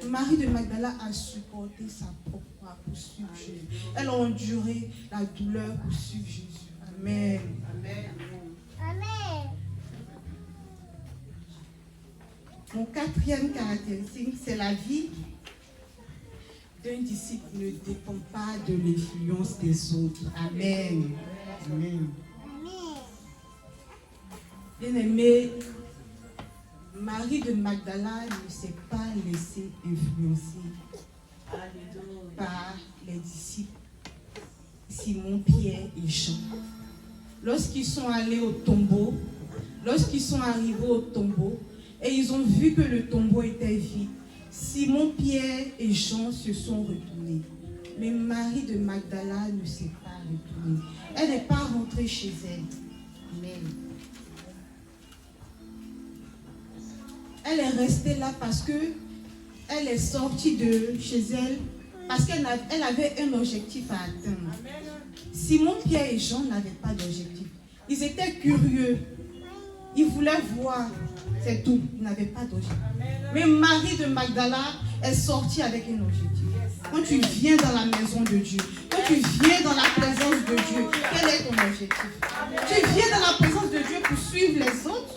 Marie de Magdala a supporté sa propre croix pour suivre Jésus. Elle a enduré la douleur pour suivre Jésus. Amen. Amen. Amen. Mon quatrième caractéristique, c'est la vie d'un disciple ne dépend pas de l'influence des autres. Amen. Amen. Bien-aimé, Marie de Magdala ne s'est pas laissée influencer par les disciples Simon, Pierre et Jean. Lorsqu'ils sont allés au tombeau, lorsqu'ils sont arrivés au tombeau et ils ont vu que le tombeau était vide, Simon, Pierre et Jean se sont retournés. Mais Marie de Magdala ne s'est pas retournée. Elle n'est pas rentrée chez elle. Amen. Elle est restée là parce que elle est sortie de chez elle parce qu'elle avait un objectif à atteindre. Simon, Pierre et Jean n'avaient pas d'objectif. Ils étaient curieux. Ils voulaient voir. C'est tout. Ils n'avaient pas d'objectif. Mais Marie de Magdala est sortie avec un objectif. Quand tu viens dans la maison de Dieu, quand tu viens dans la présence de Dieu, quel est ton objectif? Tu viens dans la présence de Dieu pour suivre les autres?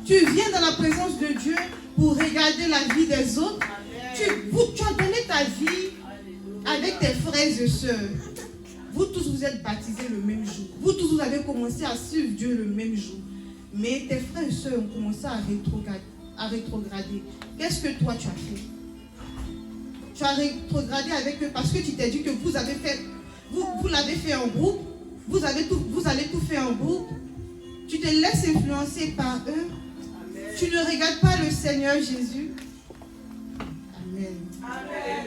Tu viens dans la présence de Dieu pour regarder la vie des autres? Tu as donné ta vie avec tes frères et sœurs. Vous tous, vous êtes baptisés le même jour. Vous tous, vous avez commencé à suivre Dieu le même jour. Mais tes frères et sœurs ont commencé à rétrograder. Qu'est-ce que toi, tu as fait? Tu as rétrogradé avec eux parce que tu t'es dit que vous l'avez fait en groupe. Vous allez tout faire en groupe. Tu te laisses influencer par eux. Amen. Tu ne regardes pas le Seigneur Jésus. Amen. Amen.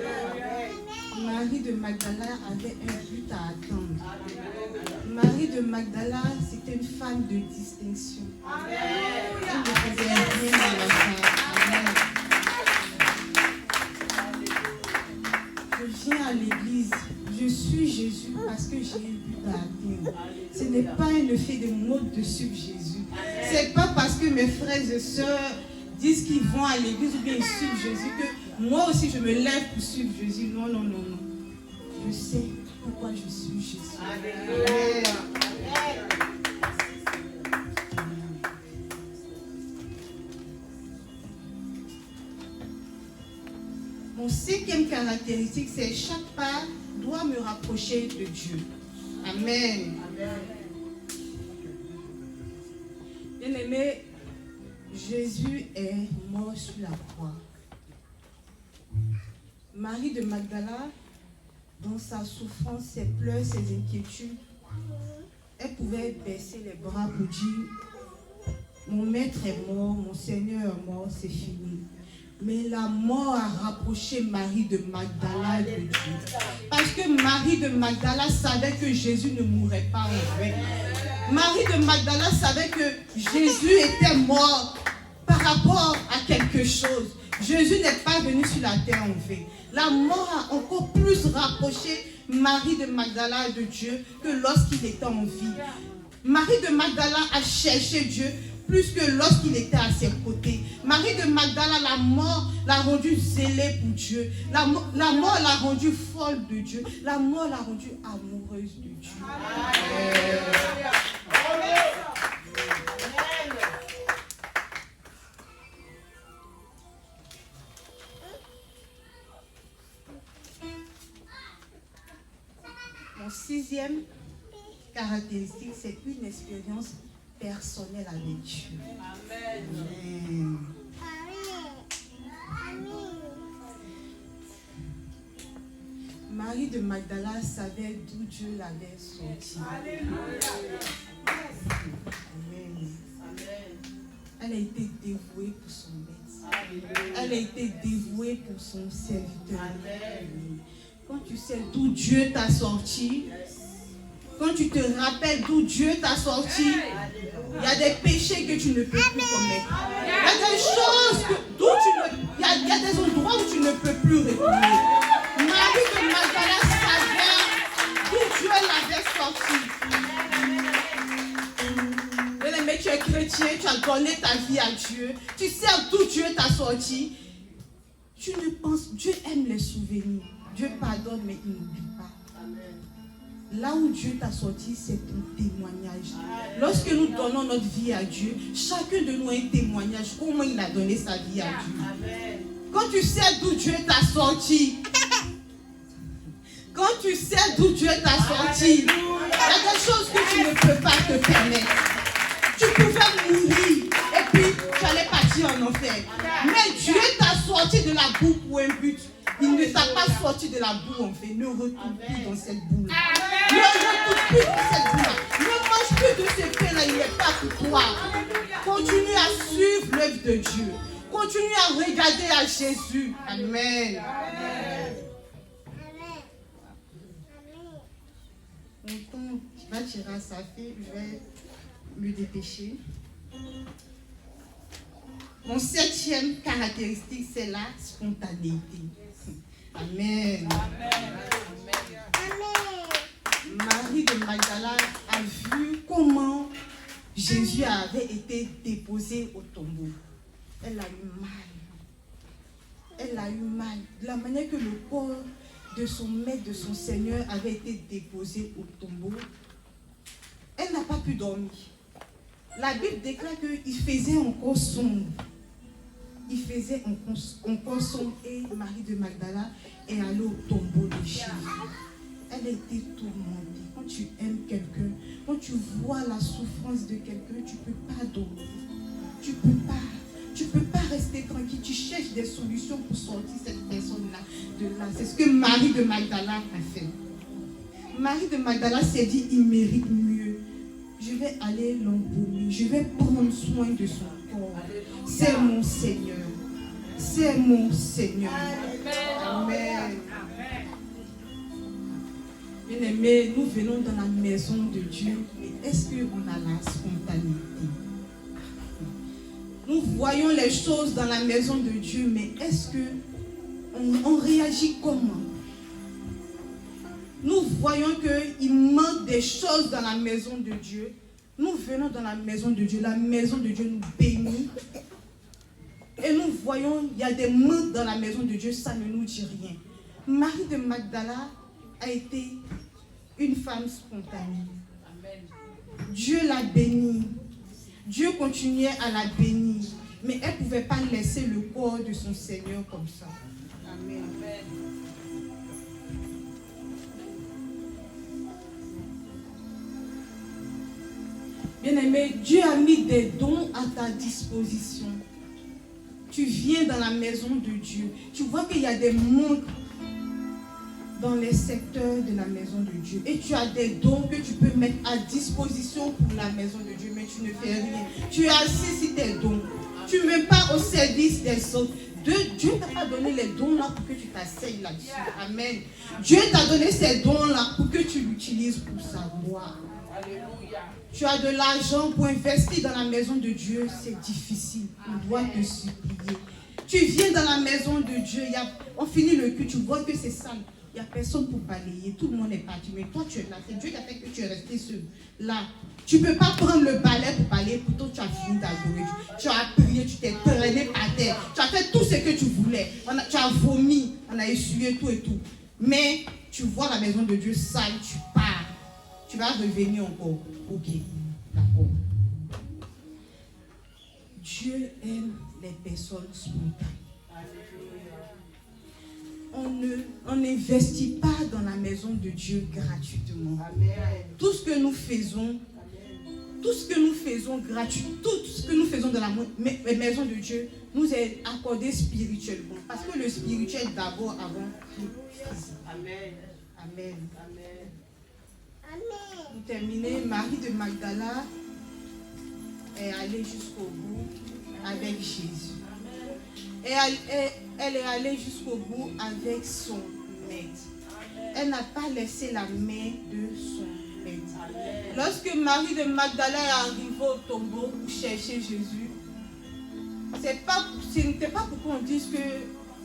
Marie de Magdala avait un but à atteindre. Amen. Marie de Magdala, c'était une femme de distinction. Amen. Elle ne faisait rien de la femme. Amen. Je viens à l'église, je suis Jésus parce que j'ai un but à atteindre. Ce n'est pas un effet de mode de suivre Jésus. Ce n'est pas parce que mes frères et sœurs disent qu'ils vont à l'église ou bien ils suivent Jésus que moi aussi je me lève pour suivre Jésus. Non, non, non, non. Je sais pourquoi je suis Jésus. Amen. Mon cinquième caractéristique, c'est chaque pas doit me rapprocher de Dieu. Amen. Bien-aimé, Jésus est mort sur la croix. Marie de Magdala, dans sa souffrance, ses pleurs, ses inquiétudes, elle pouvait baisser les bras pour dire « Mon maître est mort, mon Seigneur est mort, c'est fini. » Mais la mort a rapproché Marie de Magdala de Dieu. Parce que Marie de Magdala savait que Jésus ne mourrait pas en vain. Marie de Magdala savait que Jésus était mort par rapport à quelque chose. Jésus n'est pas venu sur la terre en vain. La mort a encore plus rapproché Marie de Magdala de Dieu que lorsqu'il était en vie. Marie de Magdala a cherché Dieu plus que lorsqu'il était à ses côtés. Marie de Magdala, la mort l'a rendue zélée pour Dieu. La mort l'a rendue folle de Dieu. La mort l'a rendue amoureuse de Dieu. Mon sixième caractéristique, c'est une expérience personnel avec Dieu. Amen. Marie de Magdala savait d'où Dieu l'avait sorti. Amen. Elle a été dévouée pour son maître. Elle a été dévouée pour son serviteur. Amen. Quand tu sais d'où Dieu t'a sorti, quand tu te rappelles d'où Dieu t'a sorti, il y a des péchés que tu ne peux plus commettre. Il y a des choses il y a des endroits où tu ne peux plus retourner. Marie de Magdala savait d'où Dieu l'avait sorti. Mais tu es chrétien, tu as donné ta vie à Dieu. Tu sais d'où Dieu t'a sorti. Tu ne penses, Dieu aime les souvenirs. Dieu pardonne, mais il n'oublie pas. Là où Dieu t'a sorti, c'est ton témoignage. Lorsque nous donnons notre vie à Dieu, chacun de nous a un témoignage. Comment il a donné sa vie à Dieu. Quand tu sais d'où Dieu t'a sorti, quand tu sais d'où Dieu t'a sorti, il y a des choses que tu ne peux pas te permettre. Tu pouvais mourir et puis tu allais partir en enfer. Mais Dieu t'a sorti de la boue pour un but. Il ne t'a pas sorti de la boue en fait. Ne retourne plus dans cette boue. Ne retourne plus dans cette boue. Ne mange plus de ce pain-là, il n'est pas pour toi. Continue à suivre l'œuvre de Dieu. Continue à regarder à Jésus. Amen. Mon temps va tirer à sa fin, je vais me dépêcher. Mon 7e caractéristique, c'est la spontanéité. Amen. Marie de Magdala a vu comment Jésus avait été déposé au tombeau. Elle a eu mal. Elle a eu mal. De la manière que le corps de son maître, de son Seigneur avait été déposé au tombeau, elle n'a pas pu dormir. La Bible déclare qu'il faisait encore sombre. Il faisait encore sombre et Marie de Magdala est allée au tombeau de Jésus. Elle a été tourmentée. Quand tu aimes quelqu'un, quand tu vois la souffrance de quelqu'un, tu ne peux pas dormir. Tu ne peux pas rester tranquille. Tu cherches des solutions pour sortir cette personne-là de là. C'est ce que Marie de Magdala a fait. Marie de Magdala s'est dit, il mérite mieux. Je vais aller l'embaumer. Je vais prendre soin de son corps. C'est mon Seigneur. C'est mon Seigneur. Amen. Bien-aimés, nous venons dans la maison de Dieu. Mais est-ce qu'on a la spontanéité? Nous voyons les choses dans la maison de Dieu, mais est-ce qu'on réagit comment? Nous voyons qu'il manque des choses dans la maison de Dieu. Nous venons dans la maison de Dieu. La maison de Dieu nous bénit. Et nous voyons qu'il y a des manques dans la maison de Dieu. Ça ne nous dit rien. Marie de Magdala a été une femme spontanée. Dieu l'a bénie. Dieu continuait à la bénir. Mais elle ne pouvait pas laisser le corps de son Seigneur comme ça. Amen. Bien-aimé, Dieu a mis des dons à ta disposition. Tu viens dans la maison de Dieu. Tu vois qu'il y a des manques dans les secteurs de la maison de Dieu. Et tu as des dons que tu peux mettre à disposition pour la maison de Dieu, mais tu ne fais rien. Tu es assis sur tes dons. Tu ne mets pas au service des autres. Dieu ne t'a pas donné les dons là pour que tu t'asseyes là-dessus. Amen. Dieu t'a donné ces dons là pour que tu l'utilises pour sa gloire. Alléluia. Tu as de l'argent pour investir dans la maison de Dieu, c'est difficile. On doit te supplier. Tu viens dans la maison de Dieu, on finit le culte, tu vois que c'est sale. Il n'y a personne pour balayer, tout le monde est parti. Mais toi, tu es là. C'est Dieu qui a fait que tu es resté seul. Là, tu ne peux pas prendre le balai pour balayer. Pourtant, tu as fini d'adorer. Tu as prié, tu t'es traîné par terre. Tu as fait tout ce que tu voulais. Tu as vomi, on a essuyé tout et tout. Mais tu vois la maison de Dieu sale, tu pars. Tu vas revenir encore. Ok, d'accord. Dieu aime les personnes spontanées. On n'investit pas dans la maison de Dieu gratuitement. Amen. Tout ce que nous faisons gratuitement, tout ce que nous faisons dans la maison de Dieu nous est accordé spirituellement. Parce que le spirituel d'abord avant le physique. Amen. Amen. Amen. Pour terminer, Marie de Magdala est allée jusqu'au bout avec Jésus. Et elle est allée jusqu'au bout avec son maître. Elle n'a pas laissé la main de son maître. Lorsque Marie de Magdala est arrivée au tombeau pour chercher Jésus, ce n'était pas pour qu'on dise que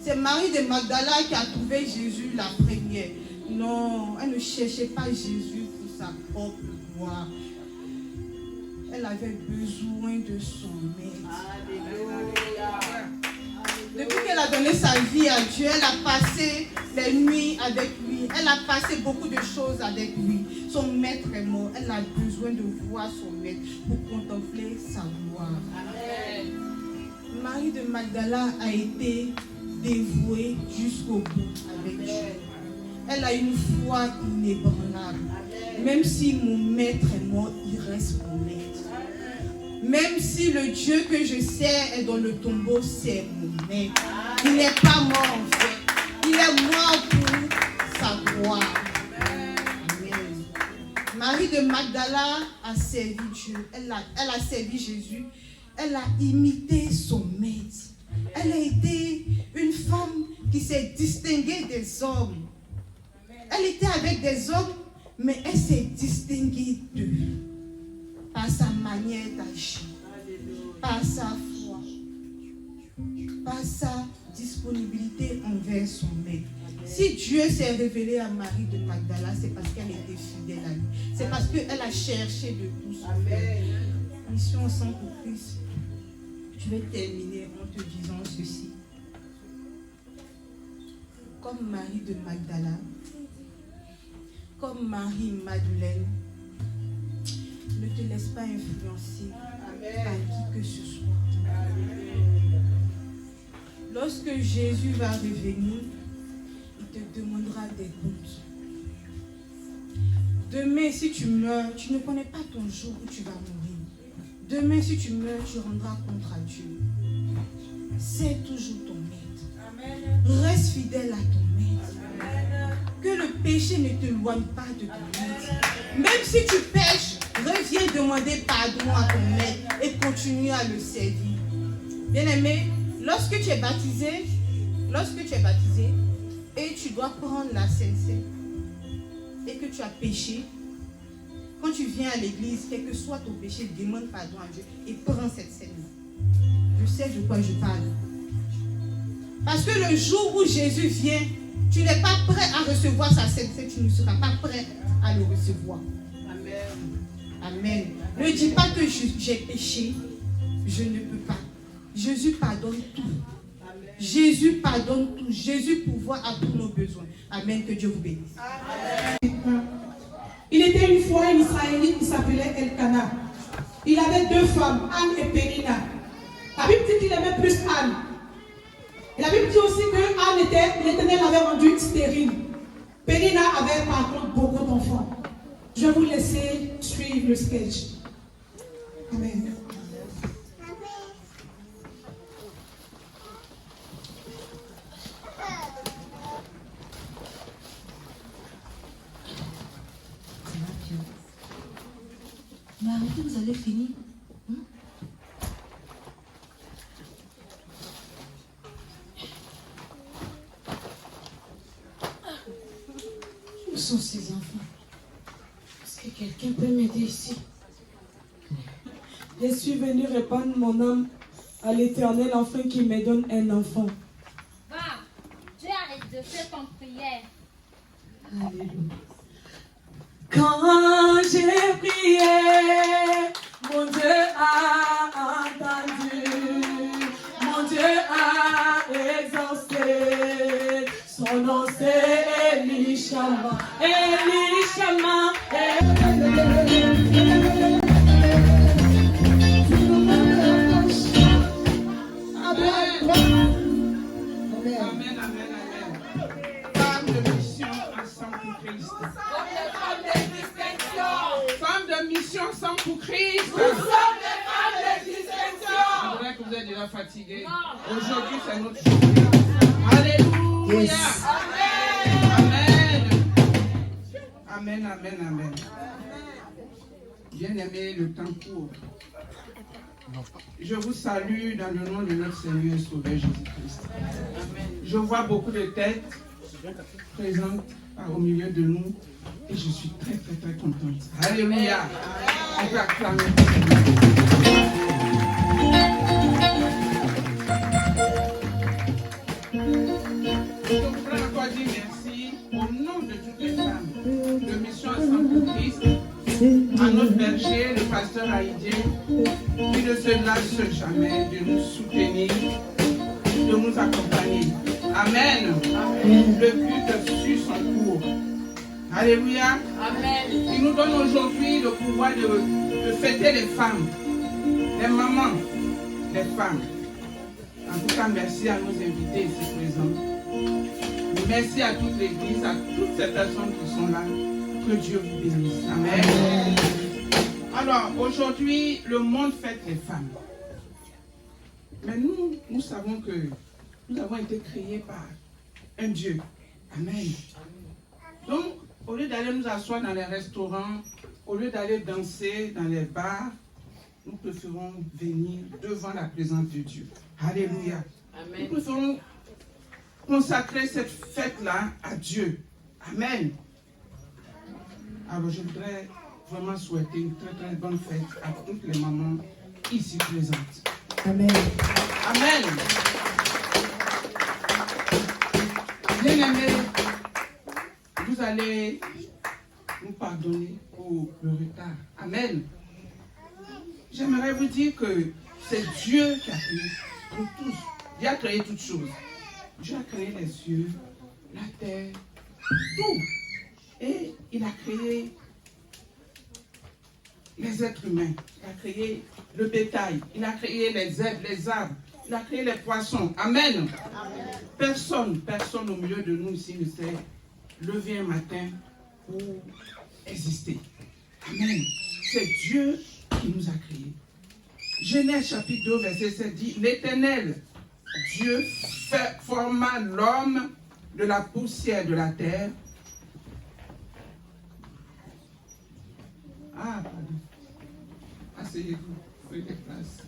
c'est Marie de Magdala qui a trouvé Jésus la première. Non, elle ne cherchait pas Jésus pour sa propre gloire. Elle avait besoin de son maître. Alléluia. Depuis qu'elle a donné sa vie à Dieu, elle a passé les nuits avec lui. Elle a passé beaucoup de choses avec lui. Son maître est mort. Elle a besoin de voir son maître pour contempler sa gloire. Amen. Marie de Magdala a été dévouée jusqu'au bout avec Dieu. Elle a une foi inébranlable. Même si mon maître est mort, il reste mon maître. Même si le Dieu que je sers est dans le tombeau, c'est mon maître. Il n'est pas mort en fait. Il est mort pour sa gloire. Amen. Marie de Magdala a servi Dieu. Elle a servi Jésus. Elle a imité son maître. Elle a été une femme qui s'est distinguée des hommes. Elle était avec des hommes, mais elle s'est distinguée d'eux. Par sa manière d'agir, par sa foi, par sa disponibilité envers son maître. Si Dieu s'est révélé à Marie de Magdala, c'est parce qu'elle était fidèle à lui. C'est parce qu'elle a cherché de tout son cœur. Mission ensemble pour Christ. Je vais terminer en te disant ceci. Comme Marie de Magdala, comme Marie-Madeleine, ne te laisse pas influencer par qui que ce soit. Lorsque Jésus va revenir, il te demandera des comptes. Demain, si tu meurs, tu ne connais pas ton jour où tu vas mourir. Demain, si tu meurs, tu rendras compte à Dieu. C'est toujours ton maître. Reste fidèle à ton maître. Que le péché ne te loigne pas de ton maître. Même si tu pèches, reviens demander pardon à ton maître et continue à le servir. Bien-aimé, lorsque tu es baptisé et tu dois prendre la Sainte Seine et que tu as péché, quand tu viens à l'église, quel que soit ton péché, demande pardon à Dieu et prends cette scène. Je sais de quoi je parle. Parce que le jour où Jésus vient, tu n'es pas prêt à recevoir sa Sainte Seine, tu ne seras pas prêt à le recevoir. Amen. Ne dis pas que j'ai péché, je ne peux pas. Jésus pardonne tout. Amen. Jésus pardonne tout. Jésus pourvoit à tous nos besoins. Amen. Que Dieu vous bénisse. Amen. Il était une fois un Israélite qui s'appelait Elkana. Il avait deux femmes, Anne et Pénina. La Bible dit qu'il aimait plus Anne. Et la Bible dit aussi que Anne l'Éternel l'avait rendue stérile. Pénina avait par contre beaucoup d'enfants. Je vais vous laisser suivre le sketch. Amen. Mais arrêtez, vous allez finir. Où sont ces enfants? Est-ce que quelqu'un peut m'aider ici? Je suis venu répandre mon âme à l'Éternel afin qu'il me donne un enfant. Va, Dieu arrête de faire ton prière. Alléluia. Quand j'ai prié, mon Dieu a entendu, mon Dieu a exaucé, son nom c'est Elishama, Elishama, Amen, amen, amen. Femme de mission ensemble pour Christ. Femme de mission ensemble pour Christ. Nous sommes des femmes de distinction. C'est vrai que vous êtes déjà fatigués. Aujourd'hui, c'est notre journée. Alléluia. Yes. Amen. Amen, amen, amen. Bien-aimé, le temps court. Je vous salue dans le nom de notre Seigneur et Sauveur Jésus-Christ. Je vois beaucoup de têtes présentes au milieu de nous et je suis très, très, très contente. Alléluia. On peut acclamer. Je voudrais encore dire merci au nom de toutes les femmes de Mission Ensemble pour Christ, à notre berger, le pasteur Haïdé, qui ne se lasse jamais de nous soutenir, de nous accompagner. Amen. Amen. Le but suit son cours. Alléluia. Amen. Il nous donne aujourd'hui le pouvoir de fêter les femmes, les mamans, les femmes. En tout cas, merci à nos invités ici présents. Merci à toute l'église, à toutes ces personnes qui sont là. Que Dieu vous bénisse. Amen. Alors, aujourd'hui, le monde fête les femmes. Mais nous savons que nous avons été créés par un Dieu. Amen. Donc, au lieu d'aller nous asseoir dans les restaurants, au lieu d'aller danser dans les bars, nous préférons venir devant la présence de Dieu. Alléluia. Nous préférons consacrer cette fête-là à Dieu. Amen. Alors, je voudrais vraiment souhaiter une très très bonne fête à toutes les mamans ici présentes. Amen. Amen. Bien-aimés, vous allez nous pardonner pour le retard. Amen. J'aimerais vous dire que c'est Dieu qui a créé nous tous. Dieu a créé toutes choses. Dieu a créé les cieux, la terre, tout. Et il a créé les êtres humains. Il a créé le bétail. Il a créé les herbes, les arbres. Il a créé les poissons. Amen. Personne au milieu de nous ici ne s'est levé un matin pour exister. Amen. C'est Dieu qui nous a créés. Genèse chapitre 2, verset 7 dit, l'Éternel, Dieu forma l'homme de la poussière de la terre. Ah, pardon. Asseyez-vous, prenez place.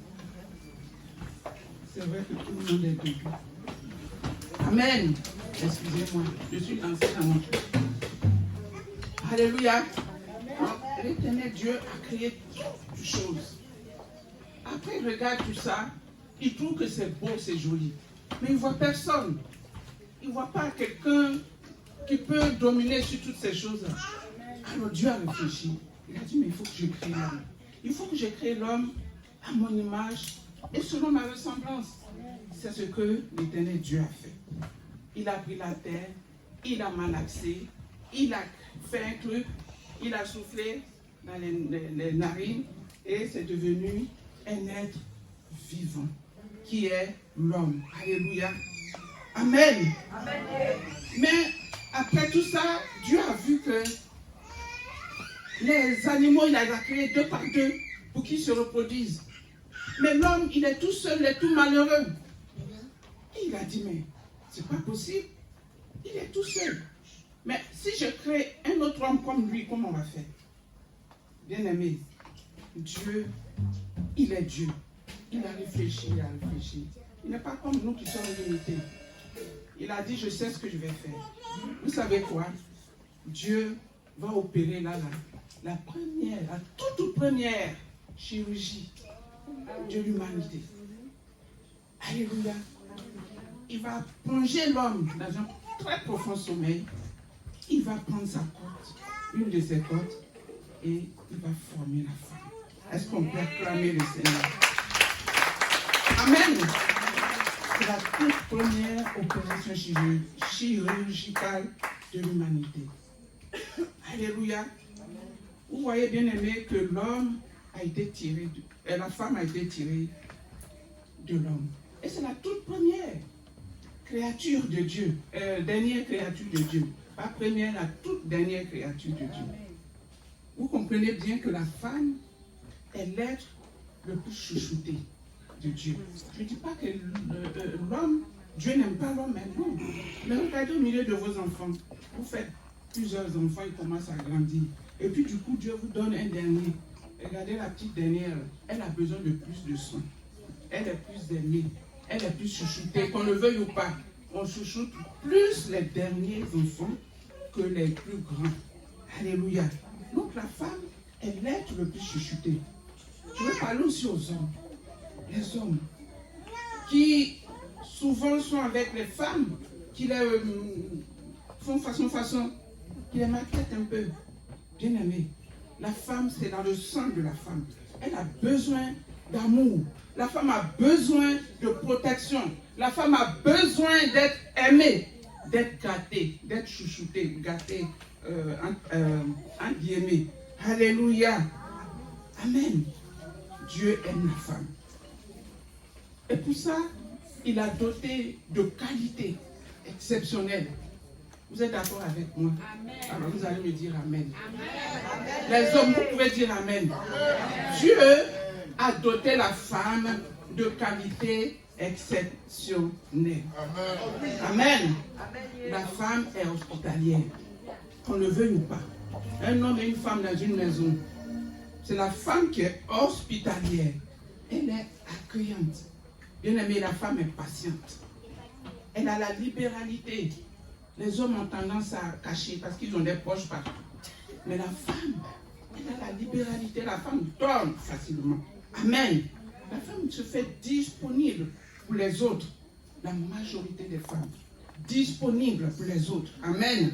C'est vrai que tout le monde est debout. Amen. Excusez-moi, je suis lancé dans mon truc. Alléluia. L'Éternel Dieu a créé toutes choses. Après, il regarde tout ça, il trouve que c'est beau, c'est joli. Mais il ne voit personne. Il ne voit pas quelqu'un qui peut dominer sur toutes ces choses-là. Alors Dieu a réfléchi. Il a dit, mais il faut que je crée l'homme. Il faut que je crée l'homme à mon image et selon ma ressemblance. C'est ce que l'Éternel Dieu a fait. Il a pris la terre, il a malaxé, il a fait un truc, il a soufflé dans les narines et c'est devenu un être vivant qui est l'homme. Alléluia. Amen. Amen. Mais après tout ça, Dieu a vu que les animaux, il a créé 2 par 2 pour qu'ils se reproduisent. Mais l'homme, il est tout seul, il est tout malheureux. Et il a dit, mais c'est pas possible. Il est tout seul. Mais si je crée un autre homme comme lui, comment on va faire? Bien aimé, Dieu, il est Dieu. Il a réfléchi, il a réfléchi. Il n'est pas comme nous qui sommes limités. Il a dit, je sais ce que je vais faire. Vous savez quoi? Dieu va opérer là, la première, la toute première chirurgie de l'humanité. Alléluia. Il va plonger l'homme dans un très profond sommeil. Il va prendre sa côte, une de ses côtes, et il va former la femme. Est-ce qu'on peut acclamer le Seigneur? Amen. C'est la toute première opération chirurgicale de l'humanité. Alléluia. Vous voyez bien aimé que l'homme a été tiré, la femme a été tirée de l'homme. Et c'est la toute première créature de Dieu, dernière créature de Dieu. Pas première, la toute dernière créature de Dieu. Vous comprenez bien que la femme est l'être le plus chouchouté de Dieu. Je ne dis pas que l'homme, Dieu n'aime pas l'homme, mais non. Mais regardez au milieu de vos enfants. Vous faites plusieurs enfants, ils commencent à grandir. Et puis du coup, Dieu vous donne un dernier. Regardez la petite dernière, elle a besoin de plus de soins. Elle est plus aimée, elle est plus chouchoutée, qu'on le veuille ou pas. On chouchoute plus les derniers enfants que les plus grands. Alléluia. Donc la femme est l'être le plus chouchouté. Je veux parler aussi aux hommes. Les hommes qui souvent sont avec les femmes, qui les font façon, qui les maltraitent un peu. Bien aimé, la femme, c'est dans le sang de la femme. Elle a besoin d'amour. La femme a besoin de protection. La femme a besoin d'être aimée, d'être gâtée, d'être chouchoutée, gâtée, en guillemets. Alléluia. Amen. Dieu aime la femme. Et pour ça, il a doté de qualités exceptionnelles. Vous êtes d'accord avec moi? Alors vous allez me dire Amen. Les hommes, vous pouvez dire Amen. Dieu a doté la femme de qualités exceptionnelles. Amen. La femme est hospitalière. Qu'on le veuille ou pas. Un homme et une femme dans une maison. C'est la femme qui est hospitalière. Elle est accueillante. Bien aimé, la femme est patiente. Elle a la libéralité. Les hommes ont tendance à cacher parce qu'ils ont des poches partout. Mais la femme, elle a la libéralité. La femme donne facilement. Amen. La femme se fait disponible pour les autres. La majorité des femmes. Disponible pour les autres. Amen.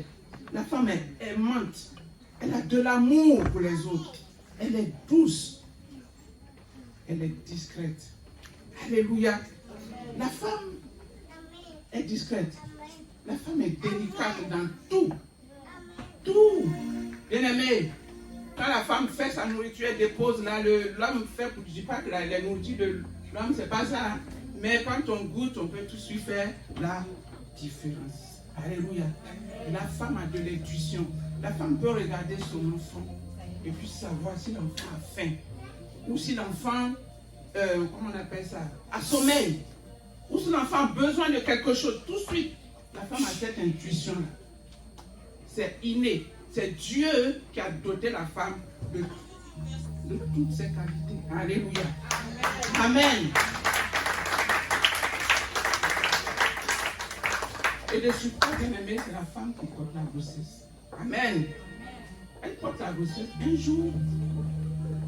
La femme est aimante. Elle a de l'amour pour les autres. Elle est douce. Elle est discrète. Alléluia. La femme est discrète. La femme est délicate dans tout. Tout. Bien aimé, quand la femme fait sa nourriture, elle dépose là, l'homme fait, je ne dis pas que la nourriture de l'homme, c'est pas ça. Mais quand on goûte, on peut tout de suite faire la différence. Alléluia. Et la femme a de l'intuition. La femme peut regarder son enfant et puis savoir si l'enfant a faim. Ou si l'enfant, comment on appelle ça, a sommeil. Ou si l'enfant a besoin de quelque chose. Tout de suite, la femme a cette intuition-là. C'est inné. C'est Dieu qui a doté la femme de toutes ses qualités. Alléluia. Amen. Et de surcroît, bien aimé, c'est la femme qui porte la grossesse. Amen. Elle porte la grossesse un jour,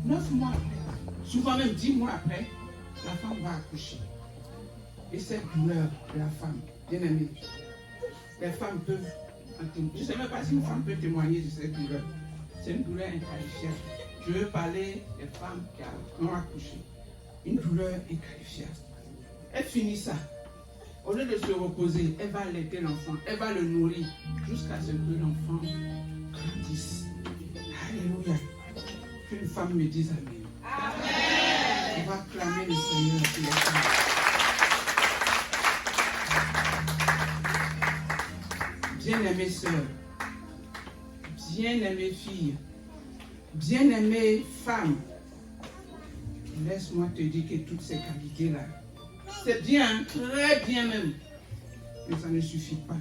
9 mois après, souvent même 10 mois après, la femme va accoucher. Et cette douleur de la femme, bien aimée, les femmes peuvent, je ne sais même pas si une femme peut témoigner de cette douleur. C'est une douleur inqualifiable. Je veux parler des femmes qui ont accouché. Une douleur inqualifiable. Elle finit ça. Au lieu de se reposer, elle va allaiter l'enfant, elle va le nourrir jusqu'à ce que l'enfant grandisse. Alléluia. Qu'une femme me dise Amen. Amen. On va clamer le Seigneur pour les femmes. Bien-aimées sœurs, bien-aimées filles, bien-aimées femmes, laisse-moi te dire que toutes ces qualités-là, c'est bien, très bien même, mais ça ne suffit pas.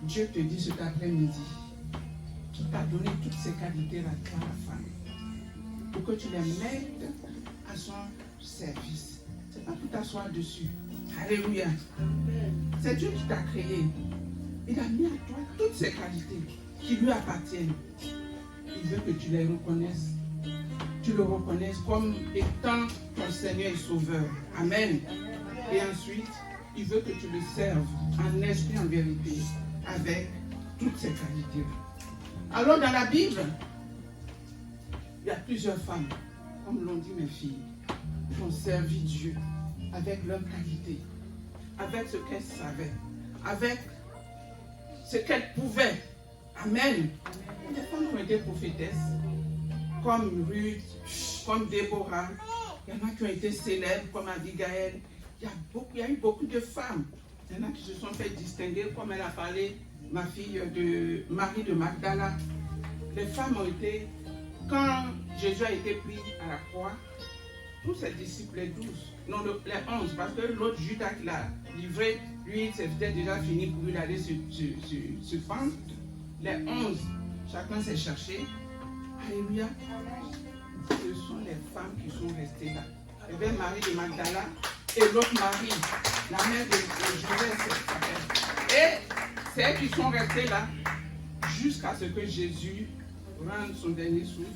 Dieu te dit cet après-midi qu'il t'a donné toutes ces qualités-là, toi la femme, pour que tu les mettes à son service. C'est pas pour t'asseoir dessus. Alléluia. C'est Dieu qui t'a créé. Il a mis à toi toutes ces qualités qui lui appartiennent. Il veut que tu les reconnaisses. Tu le reconnaisses comme étant ton Seigneur et Sauveur. Amen. Et ensuite, il veut que tu le serves en esprit, en vérité, avec toutes ces qualités. Alors dans la Bible, il y a plusieurs femmes, comme l'ont dit mes filles, qui ont servi Dieu avec leurs qualités, avec ce qu'elles savaient, avec ce qu'elles pouvaient. Amen. Les femmes ont été prophétesses, comme Ruth, comme Déborah. Il y en a qui ont été célèbres, comme Abigail. Il y a eu beaucoup de femmes. Il y en a qui se sont fait distinguer, comme elle a parlé, ma fille de Marie de Magdala. Les femmes ont été, quand Jésus a été pris à la croix, tous ses disciples, les 12, non les 11, parce que l'autre Judas qui l'a livré, lui, c'était déjà fini pour lui d'aller se pendre. Les 11, chacun s'est cherché. Alléluia. Ce sont les femmes qui sont restées là. Il y avait Marie de Magdala et l'autre Marie, la mère de Joseph. Et c'est elles qui sont restées là jusqu'à ce que Jésus rende son dernier souffle.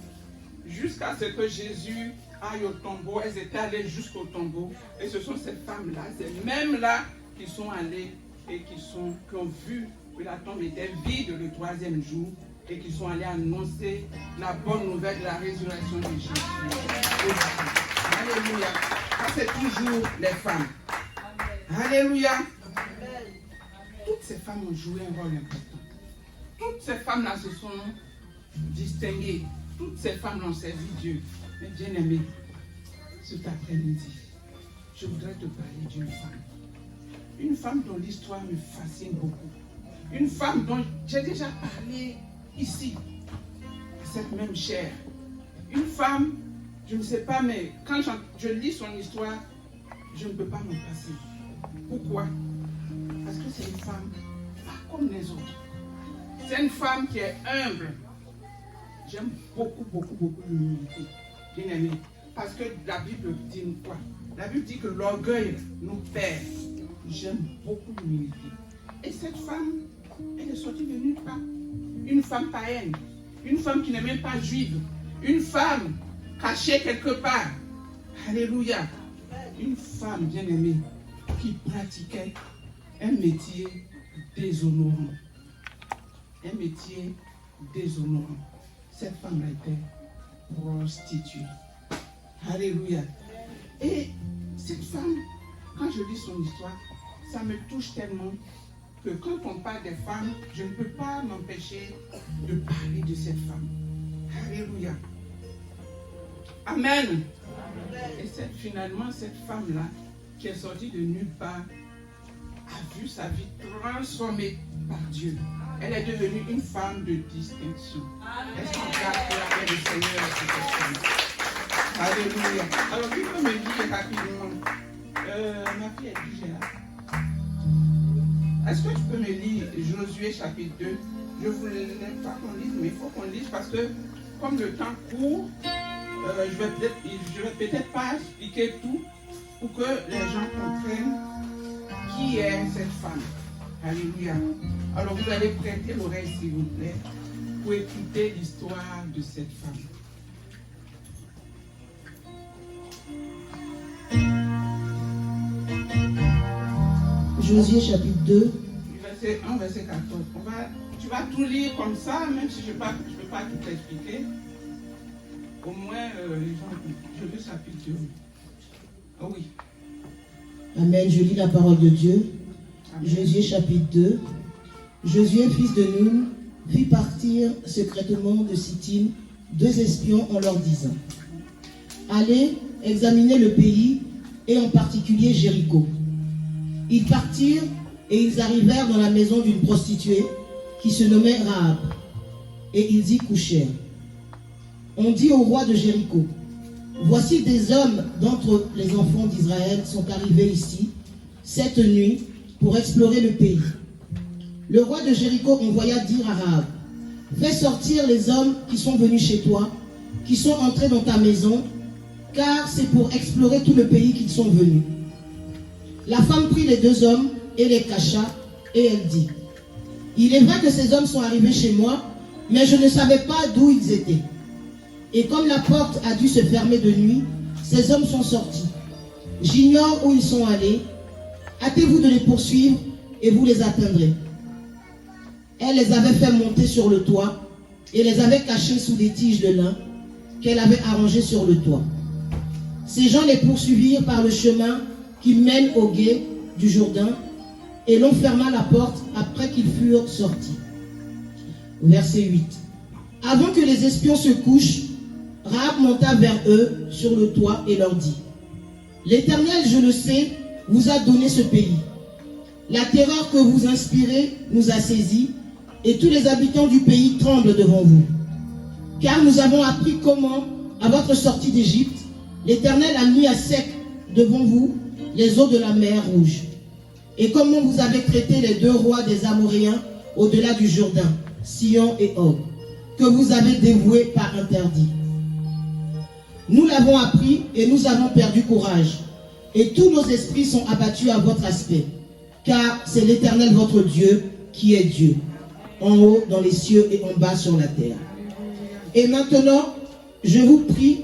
Jusqu'à ce que Jésus aille au tombeau. Elles étaient allées jusqu'au tombeau. Et ce sont ces femmes-là, ces mêmes-là qui sont allées et qui ont vu que la tombe était vide le 3e jour et qui sont allés annoncer la bonne nouvelle de la résurrection de Jésus. Alléluia. Ça, c'est toujours les femmes. Alléluia. Toutes ces femmes ont joué un rôle important. Toutes ces femmes-là se sont distinguées. Toutes ces femmes ont servi Dieu. Mais bien aimé, cet après-midi, je voudrais te parler d'une femme. Une femme dont l'histoire me fascine beaucoup. Une femme dont j'ai déjà parlé ici, cette même chair. Une femme, je ne sais pas, mais quand je lis son histoire, je ne peux pas m'en passer. Pourquoi? Parce que c'est une femme pas comme les autres. C'est une femme qui est humble. J'aime beaucoup l'humilité. Bien aimé. Parce que la Bible dit quoi? La Bible dit que l'orgueil nous perd. J'aime beaucoup l'humilité. Et cette femme, elle est sortie de nulle part. Une femme païenne. Une femme qui n'est même pas juive. Une femme cachée quelque part. Alléluia. Une femme bien aimée qui pratiquait un métier déshonorant. Un métier déshonorant. Cette femme a été prostituée. Alléluia. Et cette femme, quand je lis son histoire, ça me touche tellement que quand on parle des femmes, je ne peux pas m'empêcher de parler de cette femme. Alléluia. Amen. Et finalement, cette femme-là, qui est sortie de nulle part, a vu sa vie transformée par Dieu. Elle est devenue une femme de distinction. Est-ce qu'on peut acclamer le Seigneur à cette femme? Alléluia. Alors, qui peut me dire rapidement, ma fille est déjà là. Est-ce que tu peux me lire Josué chapitre 2? Je ne voulais pas qu'on lise, mais il faut qu'on lise parce que, comme le temps court, je vais peut-être pas expliquer tout pour que les gens comprennent qui est cette femme. Alléluia. Alors vous allez prêter l'oreille s'il vous plaît pour écouter l'histoire de cette femme. Josué chapitre 2. Verset 1, verset 14. Tu vas tout lire comme ça, même si je ne peux pas tout expliquer. Au moins, les gens, je veux chapitre 2. Oh oui. Amen. Je lis la parole de Dieu. Amen. Josué chapitre 2. Josué, fils de Nun, fit partir secrètement de Sittim 2 espions en leur disant: allez examiner le pays et en particulier Jéricho. Ils partirent et ils arrivèrent dans la maison d'une prostituée qui se nommait Rahab. Et ils y couchèrent. On dit au roi de Jéricho: voici des hommes d'entre les enfants d'Israël sont arrivés ici cette nuit pour explorer le pays. Le roi de Jéricho envoya dire à Rahab: fais sortir les hommes qui sont venus chez toi, qui sont entrés dans ta maison, car c'est pour explorer tout le pays qu'ils sont venus. La femme prit les 2 hommes et les cacha, et elle dit: il est vrai que ces hommes sont arrivés chez moi, mais je ne savais pas d'où ils étaient. Et comme la porte a dû se fermer de nuit, ces hommes sont sortis. J'ignore où ils sont allés. Hâtez-vous de les poursuivre et vous les atteindrez. Elle les avait fait monter sur le toit et les avait cachés sous des tiges de lin qu'elle avait arrangées sur le toit. Ces gens les poursuivirent par le chemin qui mène au gué du Jourdain et l'on ferma la porte après qu'ils furent sortis. Verset 8. Avant que les espions se couchent, Rahab monta vers eux sur le toit et leur dit: l'Éternel, je le sais, vous a donné ce pays. La terreur que vous inspirez nous a saisis, et tous les habitants du pays tremblent devant vous. Car nous avons appris comment, à votre sortie d'Égypte, l'Éternel a mis à sec devant vous les eaux de la mer Rouge, et comment vous avez traité les 2 rois des Amoréens au-delà du Jourdain, Sihon et Og, que vous avez dévoués par interdit. Nous l'avons appris et nous avons perdu courage, et tous nos esprits sont abattus à votre aspect, car c'est l'Éternel votre Dieu qui est Dieu, en haut dans les cieux et en bas sur la terre. Et maintenant, je vous prie,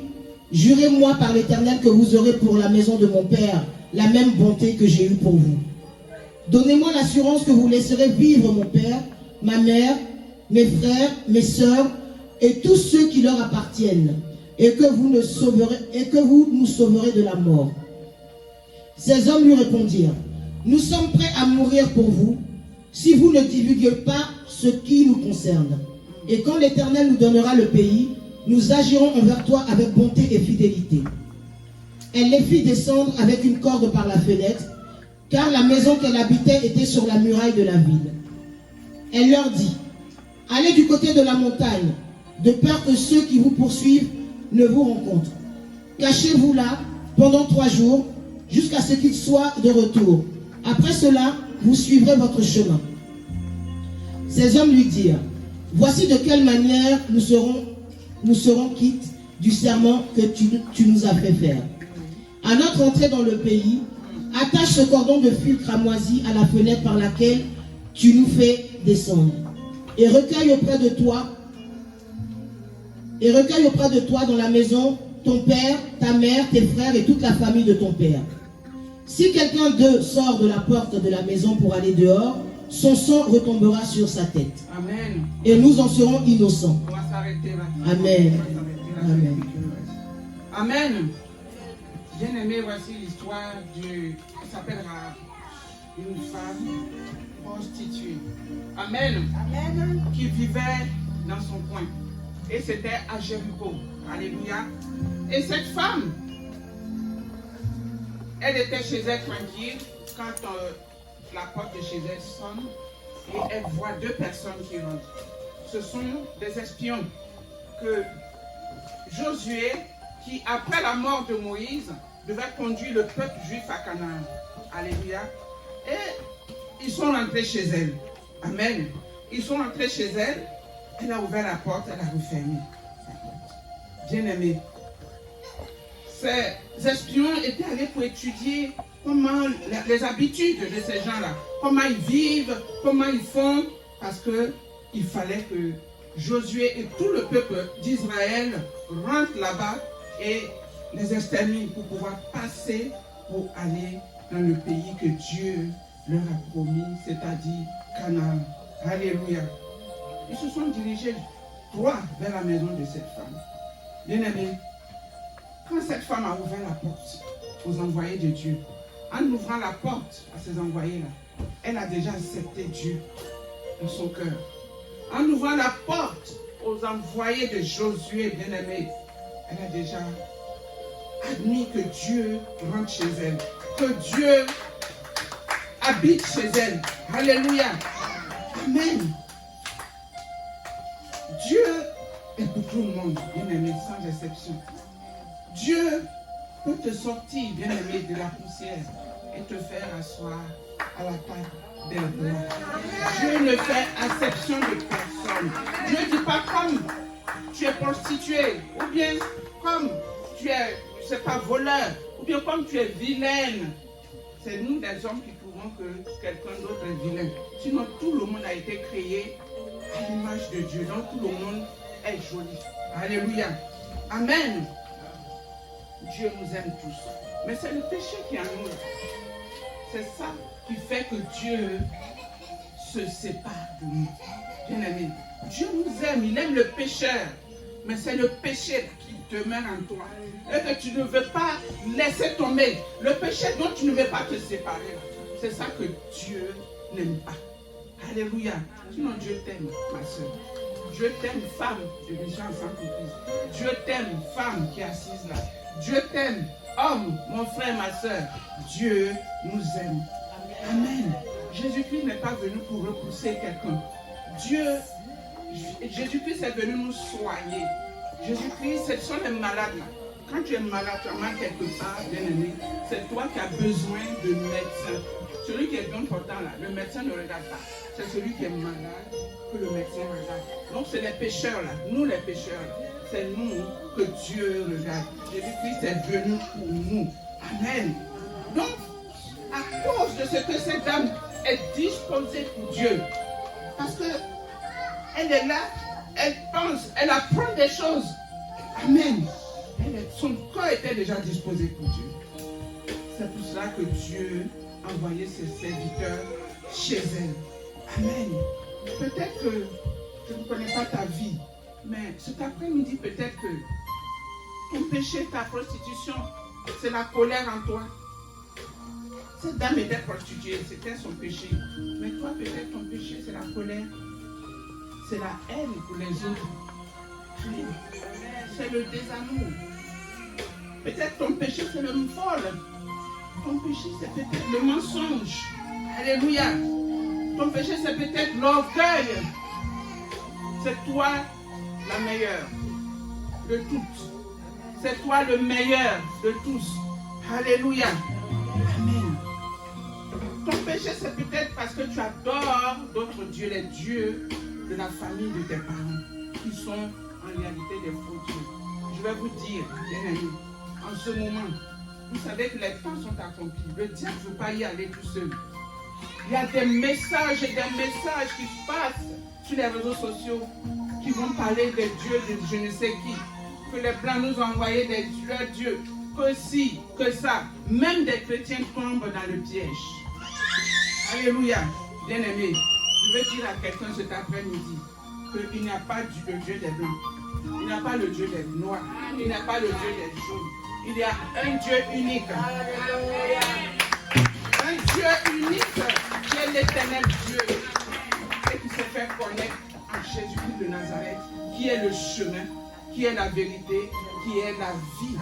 jurez-moi par l'Éternel que vous aurez pour la maison de mon Père la même bonté que j'ai eue pour vous. Donnez-moi l'assurance que vous laisserez vivre mon Père, ma mère, mes frères, mes sœurs et tous ceux qui leur appartiennent, et que vous nous sauverez de la mort. Ces hommes lui répondirent: nous sommes prêts à mourir pour vous, si vous ne divulguez pas ce qui nous concerne. Et quand l'Éternel nous donnera le pays, nous agirons envers toi avec bonté et fidélité. Elle les fit descendre avec une corde par la fenêtre, car la maison qu'elle habitait était sur la muraille de la ville. Elle leur dit, allez du côté de la montagne, de peur que ceux qui vous poursuivent ne vous rencontrent. Cachez-vous là pendant 3 jours, jusqu'à ce qu'ils soient de retour. Après cela, vous suivrez votre chemin. Ces hommes lui dirent, voici de quelle manière nous serons quittes du serment que tu nous as fait faire. À notre entrée dans le pays, attache ce cordon de fil cramoisi à la fenêtre par laquelle tu nous fais descendre. Et recueille auprès de toi dans la maison ton père, ta mère, tes frères et toute la famille de ton père. Si quelqu'un d'eux sort de la porte de la maison pour aller dehors, son sang retombera sur sa tête. Amen. Et nous en serons innocents. On va s'arrêter là. Amen. Amen. Amen. Bien aimé, voici l'histoire qui s'appellera une femme prostituée. Amen. Amen. Qui vivait dans son coin. Et c'était à Jéricho. Alléluia. Et cette femme, elle était chez elle tranquille quand la porte de chez elle sonne et elle voit 2 personnes qui rentrent. Ce sont des espions que Josué, qui après la mort de Moïse, devait conduire le peuple juif à Canaan. Alléluia. Et ils sont rentrés chez elle. Amen. Ils sont rentrés chez elle. Elle a ouvert la porte, elle a refermé la porte. Bien aimé. Ces espions étaient allés pour étudier comment les habitudes de ces gens-là, comment ils vivent, comment ils font, parce qu'il fallait que Josué et tout le peuple d'Israël rentrent là-bas et les exterminent pour pouvoir passer pour aller dans le pays que Dieu leur a promis, c'est-à-dire Canaan. Alléluia. Ils se sont dirigés droit vers la maison de cette femme. Bien aimé, quand cette femme a ouvert la porte aux envoyés de Dieu, en ouvrant la porte à ces envoyés-là, elle a déjà accepté Dieu dans son cœur. En ouvrant la porte aux envoyés de Josué, bien-aimé, elle a déjà admis que Dieu rentre chez elle, que Dieu habite chez elle. Alléluia. Amen. Dieu est pour tout le monde, bien-aimé, sans exception. Dieu peut te sortir, bien-aimé, de la poussière et te faire asseoir à la table des rois. Dieu ne fait exception de personne. Dieu ne dit pas comme tu es prostituée, ou bien comme tu es, je ne sais pas, voleur, ou bien comme tu es vilaine. C'est nous les hommes qui trouvons que quelqu'un d'autre est vilain. Sinon, tout le monde a été créé à l'image de Dieu. Donc, tout le monde est joli. Alléluia. Amen. Dieu nous aime tous. Mais c'est le péché qui est en nous. C'est ça qui fait que Dieu se sépare de nous. Bien aimé, Dieu nous aime, il aime le pécheur. Mais c'est le péché qui demeure en toi. Et que tu ne veux pas laisser tomber. Le péché dont tu ne veux pas te séparer. C'est ça que Dieu n'aime pas. Alléluia. Sinon Dieu t'aime, ma soeur. Dieu t'aime, femme de Mission Ensemble pour Christ. Dieu t'aime, femme qui est assise là. Dieu t'aime, homme, mon frère, ma soeur. Dieu nous aime. Amen. Jésus-Christ n'est pas venu pour repousser quelqu'un. Jésus-Christ est venu nous soigner. Jésus-Christ, ce sont les malades là. Quand tu es malade, tu as mal quelque part, bien aimé, c'est toi qui as besoin de médecin. Celui qui est bien portant là, le médecin ne regarde pas. C'est celui qui est malade que le médecin regarde. Donc c'est les pécheurs là, nous les pécheurs là. C'est nous que Dieu regarde. Jésus-Christ est venu pour nous. Amen. Donc, à cause de ce que cette dame est disposée pour Dieu, parce que elle est là, elle pense, elle apprend des choses. Amen. Son corps était déjà disposé pour Dieu. C'est pour cela que Dieu a envoyé ses serviteurs chez elle. Amen. Peut-être que je ne connais pas ta vie, mais cet après-midi, peut-être que ton péché, ta prostitution, c'est la colère en toi. Cette dame était prostituée, c'était son péché. Mais toi, peut-être ton péché, c'est la colère. C'est la haine pour les autres. Amen. C'est le désamour. Peut-être ton péché, c'est le vol. Ton péché, c'est peut-être le mensonge. Alléluia. Ton péché, c'est peut-être l'orgueil. C'est toi la meilleure de toutes. C'est toi le meilleur de tous. Alléluia. Amen. Ton péché, c'est peut-être parce que tu adores d'autres dieux, les dieux de la famille de tes parents, qui sont en réalité des faux dieux. Je vais vous dire, bien amis, en ce moment, vous savez que les temps sont accomplis. Le diable ne veut pas y aller tout seul. Il y a des messages et des messages qui se passent sur les réseaux sociaux qui vont parler des dieux de je ne sais qui. Que les Blancs nous ont envoyé des dieux, que si, que ça. Même des chrétiens tombent dans le piège. Alléluia. Bien-aimé, je veux dire à quelqu'un cet après-midi qu'il n'y a pas de Dieu des Blancs. Il n'y a pas le Dieu des Noirs. Il n'y a pas le Dieu des jaunes. Il y a un Dieu unique. Un Dieu unique qui est l'éternel Dieu et qui se fait connaître en Jésus-Christ de Nazareth, qui est le chemin, qui est la vérité, qui est la vie.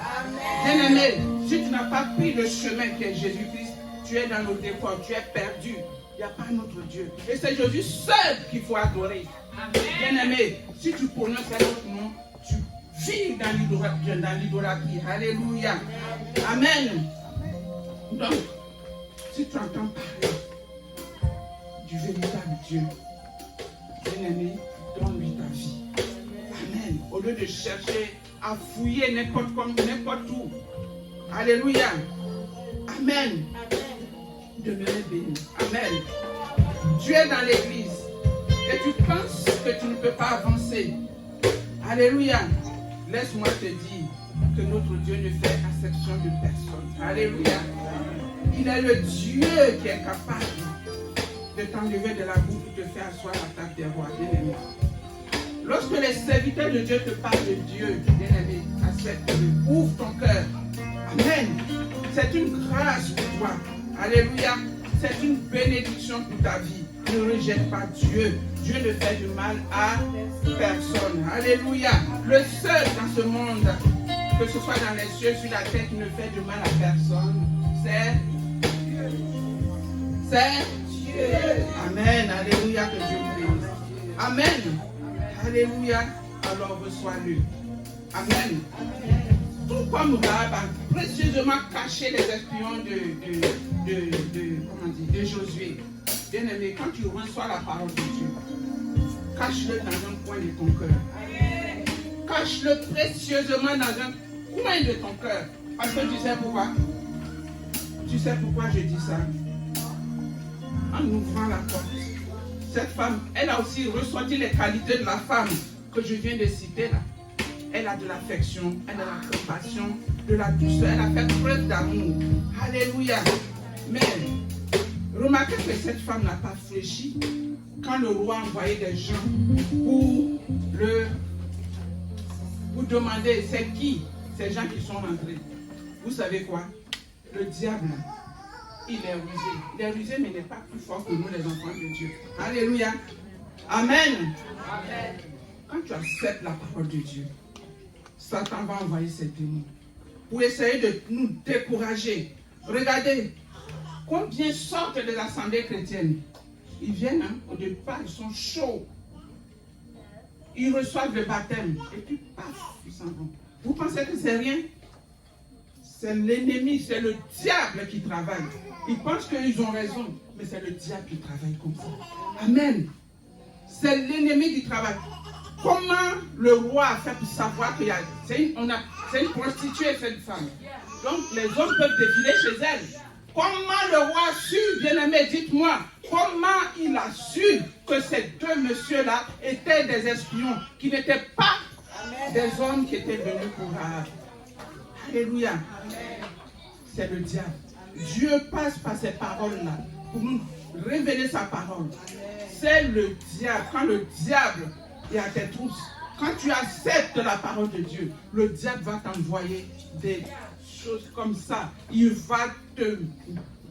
Bien-aimé, si tu n'as pas pris le chemin qui est Jésus-Christ, tu es dans nos défauts, tu es perdu. Il n'y a pas un autre Dieu. Et c'est Jésus seul qu'il faut adorer. Bien-aimé, si tu prononces un autre nom, tu vis dans l'idolâtrie. Alléluia. Amen. Donc, si tu entends parler du véritable Dieu, bien-aimé, donne-lui ta vie. Amen. Au lieu de chercher à fouiller n'importe où. Alléluia. Amen. Demeurez béni. Amen. Tu es dans l'église et tu penses que tu ne peux pas avancer. Alléluia. Laisse-moi te dire que notre Dieu ne fait exception de personne. Alléluia. Il est le Dieu qui est capable de t'enlever de la boue et de faire asseoir la table des rois. Bien-aimé. Lorsque les serviteurs de Dieu te parlent de Dieu, bien-aimé, accepte-le. Ouvre ton cœur. Amen. C'est une grâce pour toi. Alléluia. C'est une bénédiction pour ta vie. Ne rejette pas Dieu. Dieu ne fait du mal à personne. Alléluia. Le seul dans ce monde, que ce soit dans les cieux, sur la terre, qui ne fait du mal à personne, c'est Dieu. C'est Dieu. Amen. Alléluia. Que Dieu vous bénisse. Amen. Alléluia. Alors reçois-le. Amen. Tout comme Rahab a précieusement caché les espions de Josué. Bien-aimé, quand tu reçois la parole de Dieu, cache-le dans un coin de ton cœur. Cache-le précieusement dans un coin de ton cœur. Parce que tu sais pourquoi? Tu sais pourquoi je dis ça? En ouvrant la porte, cette femme, elle a aussi ressorti les qualités de la femme que je viens de citer là. Elle a de l'affection, elle a de la compassion, de la douceur, elle a fait preuve d'amour. Alléluia. Mais remarquez que cette femme n'a pas fléchi quand le roi envoyait des gens pour demander c'est qui ces gens qui sont rentrés. Vous savez quoi? Le diable, il est rusé. Il est rusé mais il n'est pas plus fort que nous les enfants de Dieu. Alléluia. Amen. Amen. Quand tu acceptes la parole de Dieu, Satan va envoyer ses démons pour essayer de nous décourager. Regardez, combien sortent des assemblées chrétiennes. Ils viennent, au départ, ils sont chauds. Ils reçoivent le baptême. Et puis, paf, ils s'en vont. Vous pensez que c'est rien? C'est l'ennemi, c'est le diable qui travaille. Ils pensent qu'ils ont raison, mais c'est le diable qui travaille comme ça. Amen. C'est l'ennemi qui travaille. Comment le roi a fait pour savoir qu'il y a... C'est une prostituée, cette femme. Donc, les hommes peuvent défiler chez elle. Comment le roi a su, bien-aimé, dites-moi, comment il a su que ces deux messieurs-là étaient des espions, qui n'étaient pas des hommes qui étaient venus pour Rahab? Alléluia. C'est le diable. Dieu passe par ces paroles-là pour nous révéler sa parole. C'est le diable. Quand le diable est à tes trousses, quand tu acceptes la parole de Dieu, le diable va t'envoyer des choses comme ça. Il va te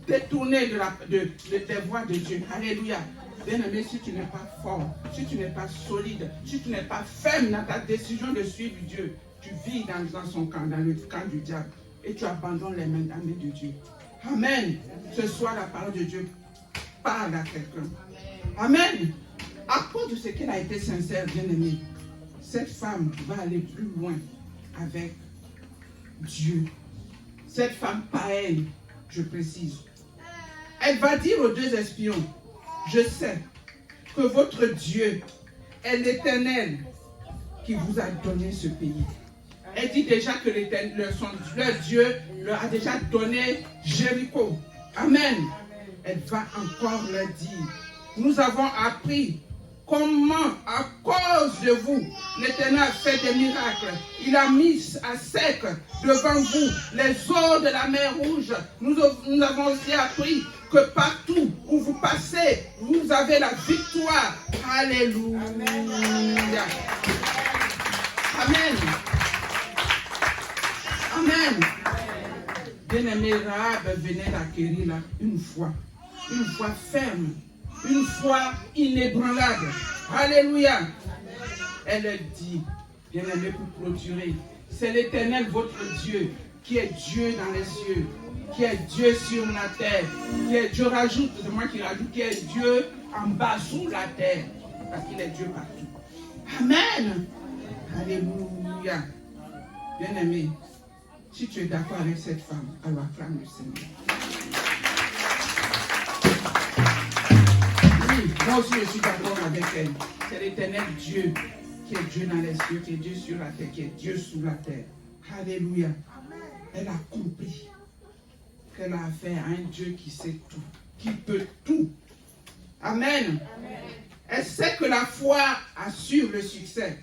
détourner des voies de Dieu. Alléluia. Bien-aimé, si tu n'es pas fort, si tu n'es pas solide, si tu n'es pas ferme dans ta décision de suivre Dieu, tu vis dans son camp, dans le camp du diable, et tu abandonnes les mains de Dieu. Amen. Ce soir, la parole de Dieu parle à quelqu'un. Amen. À cause de ce qu'elle a été sincère, bien-aimée, cette femme va aller plus loin avec Dieu. Cette femme païenne, je précise. Elle va dire aux deux espions, je sais que votre Dieu est l'Éternel qui vous a donné ce pays. Elle dit déjà que leur Dieu leur a déjà donné Jéricho. Amen. Elle va encore leur dire, nous avons appris comment, à cause de vous, l'Éternel a fait des miracles. Il a mis à sec devant vous les eaux de la mer Rouge. Nous avons aussi appris que partout où vous passez, vous avez la victoire. Alléluia. Amen. Amen. Bien-aimé, Rahab venait d'acquérir là une foi ferme, une foi inébranlable. Alléluia. Elle dit, bien-aimé, pour clôturer, c'est l'Éternel votre Dieu, qui est Dieu dans les cieux, qui est Dieu sur la terre, qui est, je rajoute, c'est moi qui rajoute, qui est Dieu en bas sous la terre, parce qu'il est Dieu partout. Amen. Alléluia. Bien-aimé, si tu es d'accord avec cette femme, alors acclame le Seigneur. Oui, moi aussi je suis d'accord avec elle. C'est l'Éternel Dieu qui est Dieu dans les cieux, qui est Dieu sur la terre, qui est Dieu sous la terre. Alléluia. Elle a compris qu'elle a affaire à un Dieu qui sait tout, qui peut tout. Amen. Elle sait que la foi assure le succès.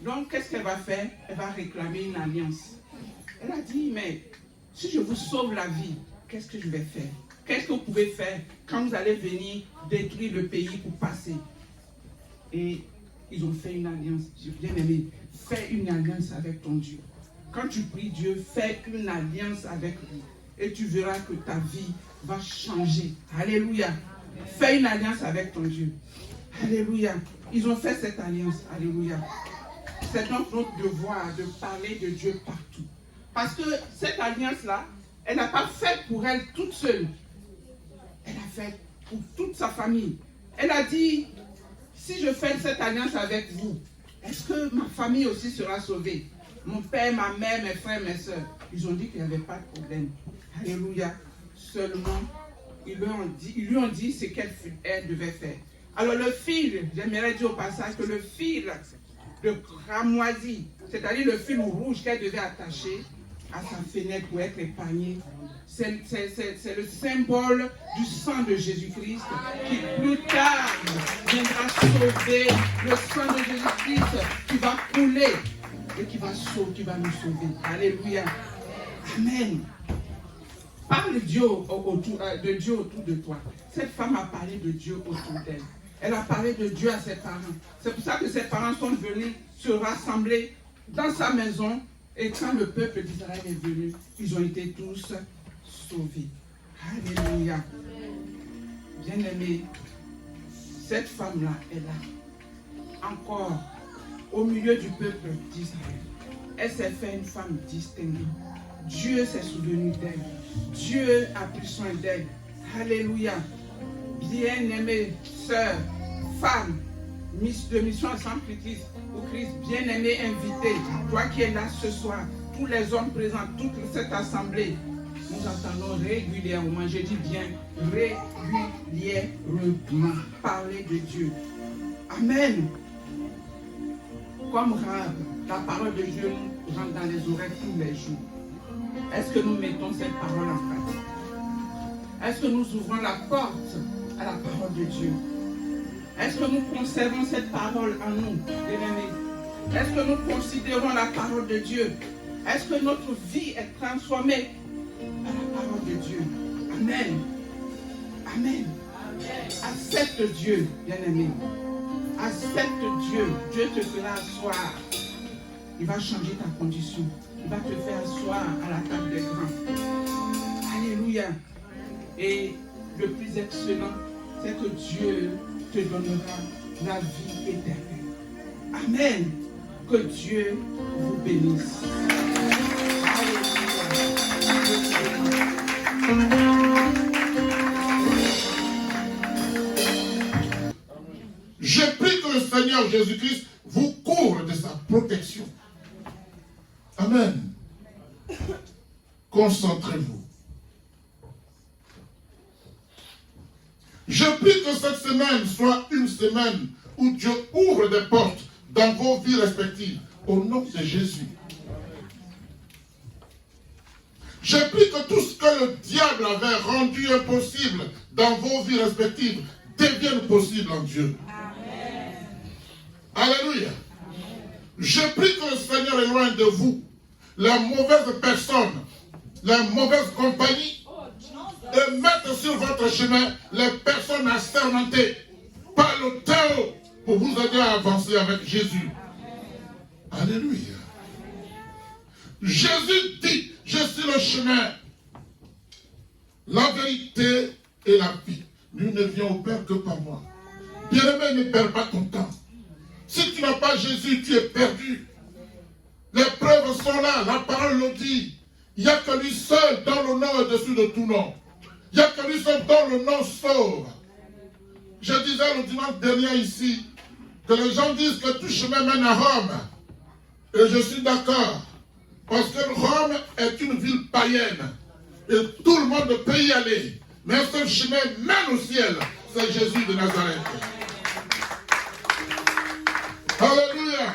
Donc, qu'est-ce qu'elle va faire? Elle va réclamer une alliance. Elle a dit, mais si je vous sauve la vie, qu'est-ce que je vais faire? Qu'est-ce que vous pouvez faire quand vous allez venir détruire le pays pour passer? Et ils ont fait une alliance. Bien aimé, fais une alliance avec ton Dieu. Quand tu pries Dieu, fais une alliance avec lui. Et tu verras que ta vie va changer. Alléluia. Fais une alliance avec ton Dieu. Alléluia. Ils ont fait cette alliance. Alléluia. C'est donc notre devoir de parler de Dieu partout. Parce que cette alliance-là, elle n'a pas fait pour elle toute seule. Elle a fait pour toute sa famille. Elle a dit, si je fais cette alliance avec vous, est-ce que ma famille aussi sera sauvée? Mon père, ma mère, mes frères, mes soeurs. Ils ont dit qu'il n'y avait pas de problème. Alléluia. Seulement, ils lui ont dit ce qu'elle devait faire. Alors le fil, j'aimerais dire au passage que le fil de cramoisi, c'est-à-dire le fil rouge qu'elle devait attacher à sa fenêtre pour être épargnée, c'est le symbole du sang de Jésus-Christ qui plus tard viendra sauver, le sang de Jésus-Christ qui va couler et qui va nous sauver. Alléluia. Amen. Parle de Dieu autour de toi. Cette femme a parlé de Dieu autour d'elle. Elle a parlé de Dieu à ses parents. C'est pour ça que ses parents sont venus se rassembler dans sa maison. Et quand le peuple d'Israël est venu, ils ont été tous sauvés. Alléluia. Bien-aimé, cette femme-là est là. Encore au milieu du peuple d'Israël. Elle s'est fait une femme distinguée. Dieu s'est souvenu d'elle. Dieu a pris soin d'elle. Alléluia. Bien-aimée sœur, femme, de mission ensemble Christ, ou Christ, bien-aimé invité, toi qui es là ce soir, tous les hommes présents, toute cette assemblée, nous entendons régulièrement, je dis bien régulièrement, parler de Dieu. Amen. Comme Rahab, la parole de Dieu nous rentre dans les oreilles tous les jours. Est-ce que nous mettons cette parole en pratique? Est-ce que nous ouvrons la porte à la parole de Dieu? Est-ce que nous conservons cette parole en nous, bien-aimés? Est-ce que nous considérons la parole de Dieu? Est-ce que notre vie est transformée par la parole de Dieu? Amen. Amen. Accepte Dieu, bien-aimé. Accepte Dieu. Dieu te fera asseoir. Il va changer ta condition. Il va te faire asseoir à la table des grands. Alléluia. Et le plus excellent, c'est que Dieu te donnera la vie éternelle. Amen. Que Dieu vous bénisse. Alléluia. Je prie que le Seigneur Jésus-Christ vous couvre de sa protection. Amen. Concentrez-vous. Je prie que cette semaine soit une semaine où Dieu ouvre des portes dans vos vies respectives. Au nom de Jésus. Je prie que tout ce que le diable avait rendu impossible dans vos vies respectives devienne possible en Dieu. Amen. Alléluia. Je prie que le Seigneur éloigne de vous la mauvaise personne, la mauvaise compagnie, et mette sur votre chemin les personnes assermentées par le Théo pour vous aider à avancer avec Jésus. Alléluia. Jésus dit, je suis le chemin, la vérité et la vie. Nul ne vient au Père que par moi. Bien-aimé, ne perds pas ton temps. Si tu n'as pas Jésus, tu es perdu. Les preuves sont là, la parole le dit. Il n'y a que lui seul dans le nom au-dessus de tout nom. Il n'y a que lui seul dans le nom sauve. Je disais le dimanche dernier ici, que les gens disent que tout chemin mène à Rome. Et je suis d'accord. Parce que Rome est une ville païenne. Et tout le monde peut y aller. Mais un seul chemin mène au ciel. C'est Jésus de Nazareth. Alléluia.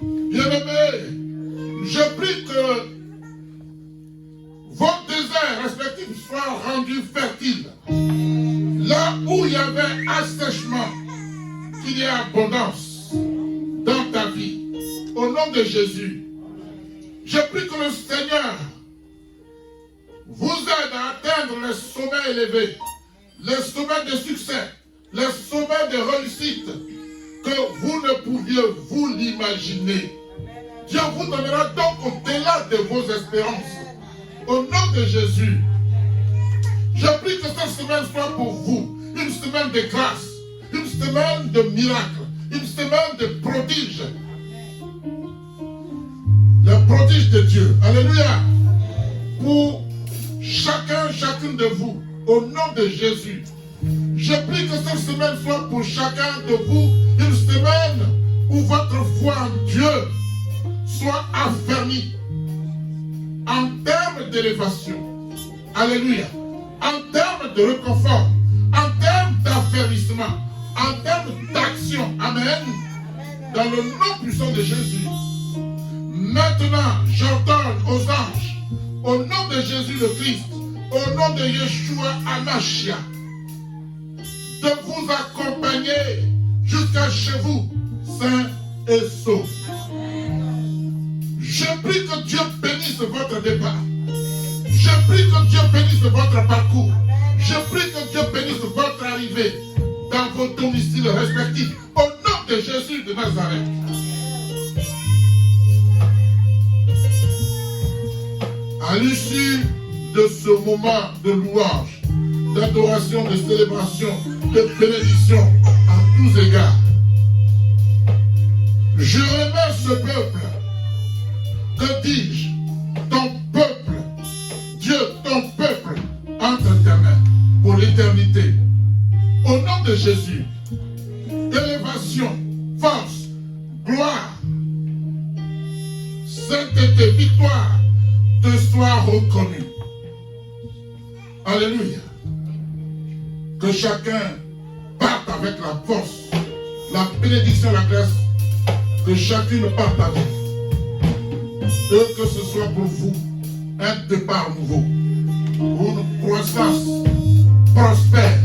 Bien-aimés, je prie que vos déserts respectifs soient rendus fertiles. Là où il y avait assèchement, qu'il y ait abondance dans ta vie. Au nom de Jésus. Je prie que le Seigneur vous aide à atteindre les sommets élevés, les sommets de succès, les sommets de réussite que vous ne pouviez vous l'imaginer. Dieu vous donnera donc au-delà de vos espérances. Au nom de Jésus, je prie que cette semaine soit pour vous une semaine de grâce, une semaine de miracles, une semaine de prodiges. Le prodige de Dieu. Alléluia. Pour chacune de vous, au nom de Jésus. Je prie que cette semaine soit pour chacun de vous une semaine où votre foi en Dieu soit affermie en termes d'élévation. Alléluia. En termes de réconfort, en termes d'affermissement, en termes d'action. Amen. Dans le nom puissant de Jésus. Maintenant, j'ordonne aux anges, au nom de Jésus le Christ, au nom de Yeshua Amashia, de vous accompagner jusqu'à chez vous, sains et saufs. Je prie que Dieu bénisse votre départ. Je prie que Dieu bénisse votre parcours. Je prie que Dieu bénisse votre arrivée dans vos domiciles respectifs, au nom de Jésus de Nazareth. À l'issue de ce moment de louange, d'adoration, de célébration, de bénédiction à tous égards, je remets ce peuple, que dis-je, ton peuple, Dieu, ton peuple, entre tes mains pour l'éternité. Au nom de Jésus, élévation, force, gloire, sainteté, victoire, te soit reconnu. Alléluia. Que chacun parte avec la force, la bénédiction, la grâce, que chacune parte avec. Et que ce soit pour vous un départ nouveau, une croissance prospère,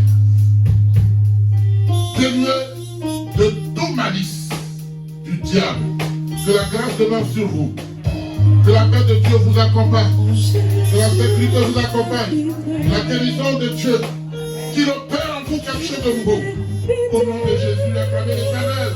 dénuée de tout malice du diable. Que la grâce demeure sur vous. Que la paix de Dieu vous accompagne. Que la sécurité vous accompagne. La guérison de Dieu. Qu'il opère en vous quelque chose de nouveau. Au nom de Jésus, acclamez l'Éternel.